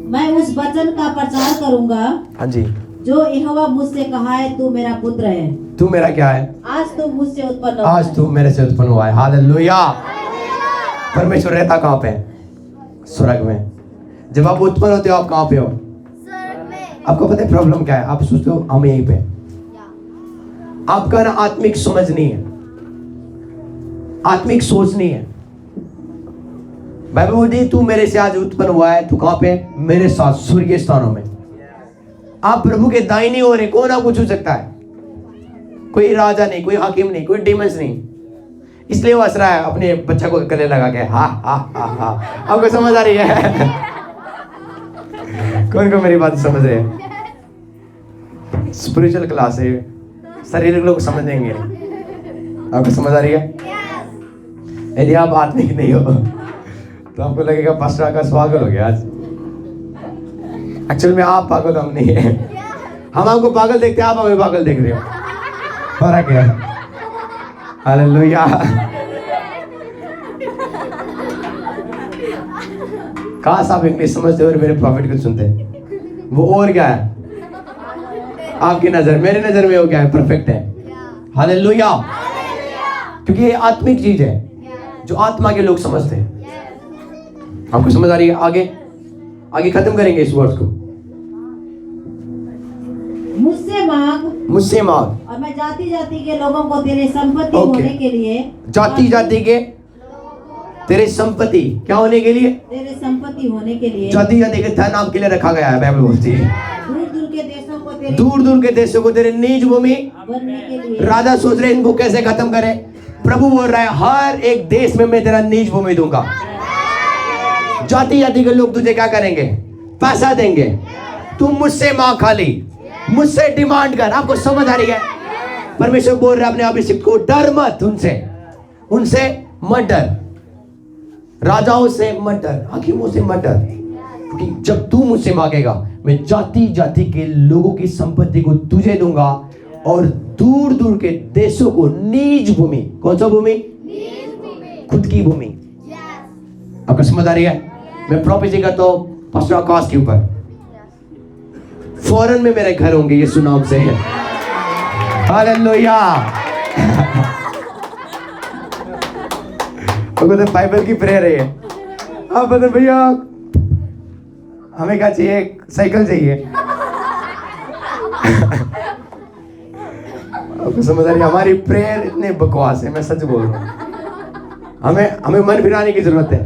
मैं उस वचन का प्रचार करूंगा, हाँ जी, जो यहोवा मुझसे कहा है, तू मेरा पुत्र है। तू मेरा क्या है? आज तू मुझसे उत्पन्न हुआ आज है। तू मेरे से उत्पन्न हुआ है। हालेलुया। परमेश्वर रहता कहाँ पे? स्वर्ग में। जब आप उत्पन्न होते हो, आप कहाँ पे हो? आपको पता है प्रॉब्लम क्या है? आप सोचते हो हम यहीं पे। आपका ना आत्मिक समझ नहीं है, आत्मिक सोच नहीं है। बाइबल बोलती है तू मेरे से आज उत्पन्न हुआ है। तू कहाँ पे? मेरे साथ स्वर्गीय स्थानों में। आप प्रभु के दाहिनी ओर हैं। कौन आपको छू सकता है? कोई राजा नहीं, कोई हाकिम नहीं, कोई डीमंस नहीं। इसलिए वो हंस रहा है अपने बच्चा को गले लगा के। हा हा हा हा। आपको समझ आ रही है? कौन को मेरी बात समझ रहे हैं? स्पिरिचुअल क्लास है, शारीरिक लोग समझेंगे। आपको समझ आ रही है? यदि आप आत्मिक नहीं हो तो आपको लगेगा पास्टर आकाश पागल हो गया आज। एक्चुअल में आप पागल, हम नहीं है। हम आपको पागल देखते हैं, आप हमें पागल देख रहे हो। फर्क है। हालेलुया। काश आप इंग्लिश समझते और मेरे प्रॉफिट को सुनते। वो और क्या है आपकी नजर, मेरी नजर में वो क्या है? परफेक्ट है। हालेलुया। क्योंकि ये आत्मिक चीज है जो आत्मा के लोग समझते हैं। आपको समझ आ रही है? आगे आगे खत्म करेंगे इस वर्ड को। मुझसे मांग और मैं जाति जाति के लोगों को तेरे संपत्ति Okay. होने के लिए, जाति जाति के तेरे संपत्ति क्या होने के लिए? तेरे संपत्ति होने के लिए जाति जाति के धन आपके लिए रखा गया है। बाइबल बोलती है दूर दूर के देशों को तेरे दूर दूर के देशों को तेरे निज भूमि बनने के लिए। राजा सोच रहे इनको कैसे खत्म करे। प्रभु बोल रहा है हर एक देश में मैं तेरा निज भूमि दूंगा। जाति जाति के लोग तुझे क्या करेंगे? पैसा देंगे। तुम मुझसे मांग, खाली मुझसे डिमांड कर। आपको समझ आ रही है? परमेश्वर बोल रहा है अपने अभिषिक्त को, डर मत उनसे, उनसे मत डर, राजाओं से मत डर, हाकिमों से मत डर, क्योंकि जब तू मुझसे मांगेगा मैं जाति जाति के लोगों की संपत्ति को तुझे दूंगा और दूर दूर के देशों को निज भूमि। कौन सा भूमि? खुद की भूमि। आपको समझ आ रही है? मैं प्रोफेसी करता हूँ पास्टर आकाश के ऊपर, फौरन में मेरे घर होंगे यीशु नाम से। हालेलुया। तो बाइबल की प्रेयर है। आप बता भैया हमें क्या चाहिए? साइकिल चाहिए। आपको समझ आ रही है? हमारी प्रेयर इतने बकवास है, मैं सच बोल रहा हूँ। हमें मन फिराने की जरूरत है।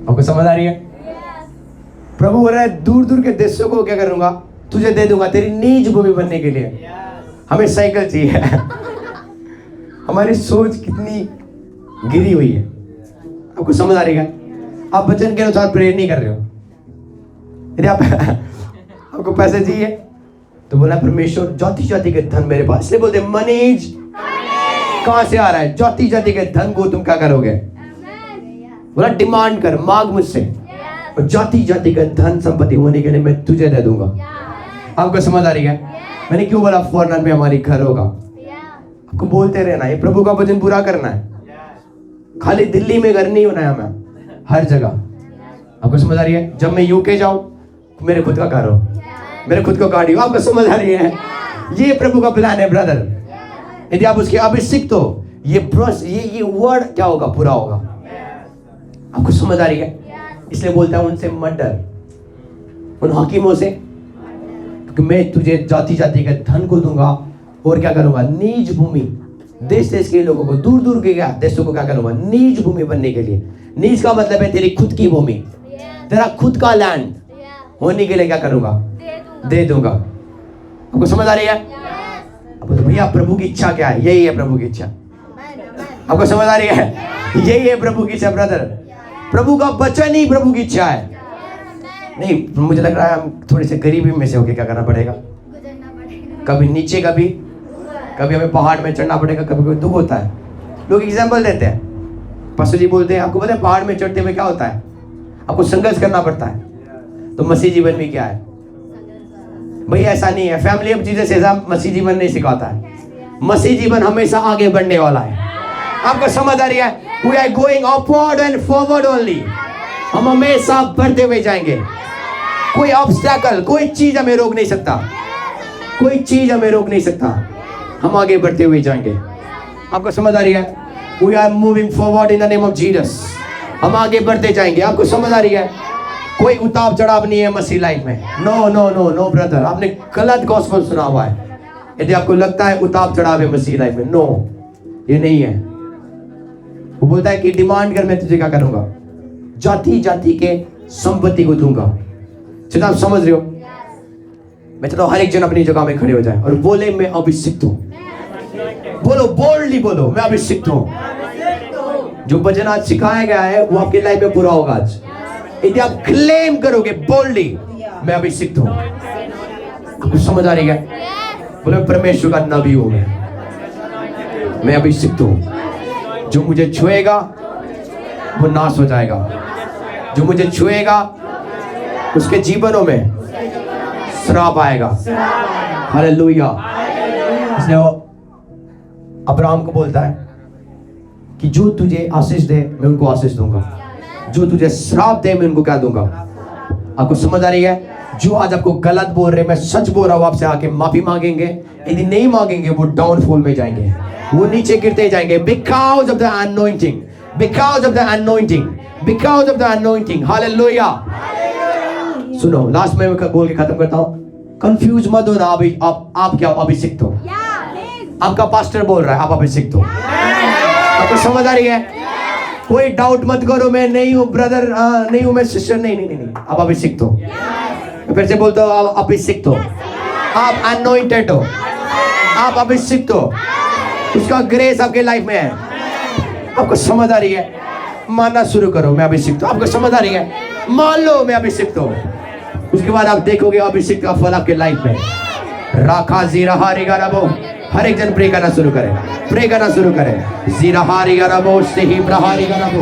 आपको समझ आ रही है? प्रभु बोल रहा है दूर दूर के देशों को क्या करूंगा? तुझे दे दूंगा तेरी निज भूमि बनने के लिए। हमें साइकिल चाहिए। हमारी सोच कितनी गिरी हुई है। आपको समझ आ रही है? आप वचन के अनुसार प्रेयर नहीं कर रहे हो। यदि आप आपको पैसे चाहिए, तो बोला परमेश्वर जाति जाति के धन मेरे पास, इसलिए बोलते मनीष कहां से आ रहा है? जाति जाति के धन को तुम क्या करोगे? बोला डिमांड कर, मांग मुझसे, और जाति जाति का धन संपत्ति होने के लिए मैं तुझे दे दूंगा। आपको समझ आ रही है? मैंने क्यों बोला फॉरेन में हमारी घर होगा? आपको बोलते रहना, ये प्रभु का वचन पूरा करना है। खाली दिल्ली में घर नहीं होना है हमें, हर जगह। आपको समझ आ रही है? जब मैं यूके जाऊं मेरे खुद का घर हो, मेरे खुद को गाड़ी हो। आपको समझ आ रही है? ये प्रभु का प्लान है ब्रदर। यदि आप उसके अभिषिक्त हो, ये वर्ड क्या होगा? पूरा होगा। आपको समझ आ रही है? इसलिए बोलता है उनसे मत डर, उन हकीमों से, क्योंकि मैं तुझे जाति जाति के धन को दूंगा और क्या करूंगा? नीच भूमि, देश देश के लोगों को, दूर दूर के देशों को क्या करूंगा? नीच भूमि बनने के लिए। नीच का मतलब है तेरी खुद की भूमि, तेरा खुद का लैंड होने के लिए क्या करूंगा? दे दूंगा। आपको समझ आ रही है? अब तो भैया प्रभु की इच्छा क्या है? यही है प्रभु की इच्छा। आपको समझ आ रही है? यही है प्रभु की इच्छा ब्रदर। प्रभु का वचन ही प्रभु की इच्छा है। नहीं, मुझे लग रहा है हम थोड़े से गरीबी में से होके क्या करना पड़ेगा? कभी नीचे, कभी हमें पहाड़ में चढ़ना पड़ेगा, कभी कोई दुख होता है। लोग एग्जाम्पल देते हैं, पास्टर जी बोलते हैं आपको पता है पहाड़ में चढ़ते हुए क्या होता है? आपको संघर्ष करना पड़ता है। तो मसीह जीवन में क्या है भाई? ऐसा नहीं है। फैमिली ऑफ जीसस ऐसा मसीह जीवन नहीं सिखाता है। मसीह जीवन हमेशा आगे बढ़ने वाला है। आपको समझ आ रही है? We are going upward and forward only। हम हमेशा बढ़ते हुए जाएंगे। कोई ऑब्स्टैकल, कोई चीज हमें रोक नहीं सकता, कोई चीज हमें रोक नहीं सकता। हम आगे बढ़ते हुए जाएंगे। आपको समझ आ रही है? We are moving forward in the name of Jesus। हम आगे बढ़ते जाएंगे। आपको समझ आ रही है? कोई उतार चढ़ाव नहीं है मसीह लाइफ में। No no no no brother, आपने गलत गॉस्पेल सुना हुआ है। यदि आपको लगता है उतार चढ़ाव है मसीह लाइफ में, नो, ये नहीं है। वो बोलता है कि डिमांड कर, मैं तुझे क्या करूंगा? जाति जाति के संपत्ति को दूंगा। चलो आप समझ रहे हो? मैं चाहता हूं हर एक जन अपनी जगह में खड़े हो जाए और बोले मैं अभिषिक्त हूं। बोलो, बोल्डली बोलो, मैं अभिषिक्त हूं। जो वचन आज सिखाया गया है वो आपकी लाइफ में पूरा होगा आज। यदि आप क्लेम करोगे बोल्डली, मैं अभिषिक्त हूं। आपको समझ आ रही है? बोले परमेश्वर का नबी हूं मैं अभिषिक्त हूं। जो मुझे छुएगा वो नाश हो जाएगा। जो मुझे छुएगा उसके जीवनों में श्राप आएगा। हालेलुया। इसलिए वो अब्राहम को बोलता है कि जो तुझे आशीष दे मैं उनको आशीष दूंगा, जो तुझे श्राप दे मैं उनको क्या दूंगा। आपको समझ आ रही है? जो आज आपको गलत बोल रहे, मैं सच बोल रहा हूं, आपसे आके माफी मांगेंगे। यदि नहीं मांगेंगे वो डाउनफॉल में जाएंगे, वो नीचे गिरते जाएंगे। Because of the anointing, because of the anointing, because of the anointing. Hallelujah. सुनो, लास्ट में मैं बोल के खत्म करता हूं। कंफ्यूज मत हो ना। अभी आप क्या अभिषिक्त हो? आपका पास्टर बोल रहा है आप अभिषिक्त हो। आपको समझ आ रही है? कोई डाउट मत करो, मैं नहीं हूं ब्रदर, नहीं हूं मैं सिस्टर, नहीं नहीं नहीं, आप अभिषिक्त हो। फिर से बोलते हो आप अभिषिक्त हो, आप अनॉइंटेड हो, आप अभिषिक्त हो। उसका ग्रेस आपके लाइफ में है। आपको समझ आ रही है? मानना शुरू करो मैं अभिषिक्त हूं। आपको समझ आ रही है? मान लो मैं अभिषिक्त हूं। उसके बाद आप देखोगे अभिषिक्त का फल आपके लाइफ में। राखा जीरा हारी गाराबो। हर एक जन प्रे करना शुरू करे, प्रे करना शुरू करे। जीरा हारी गाराबो से ही प्रहारी गाराबो।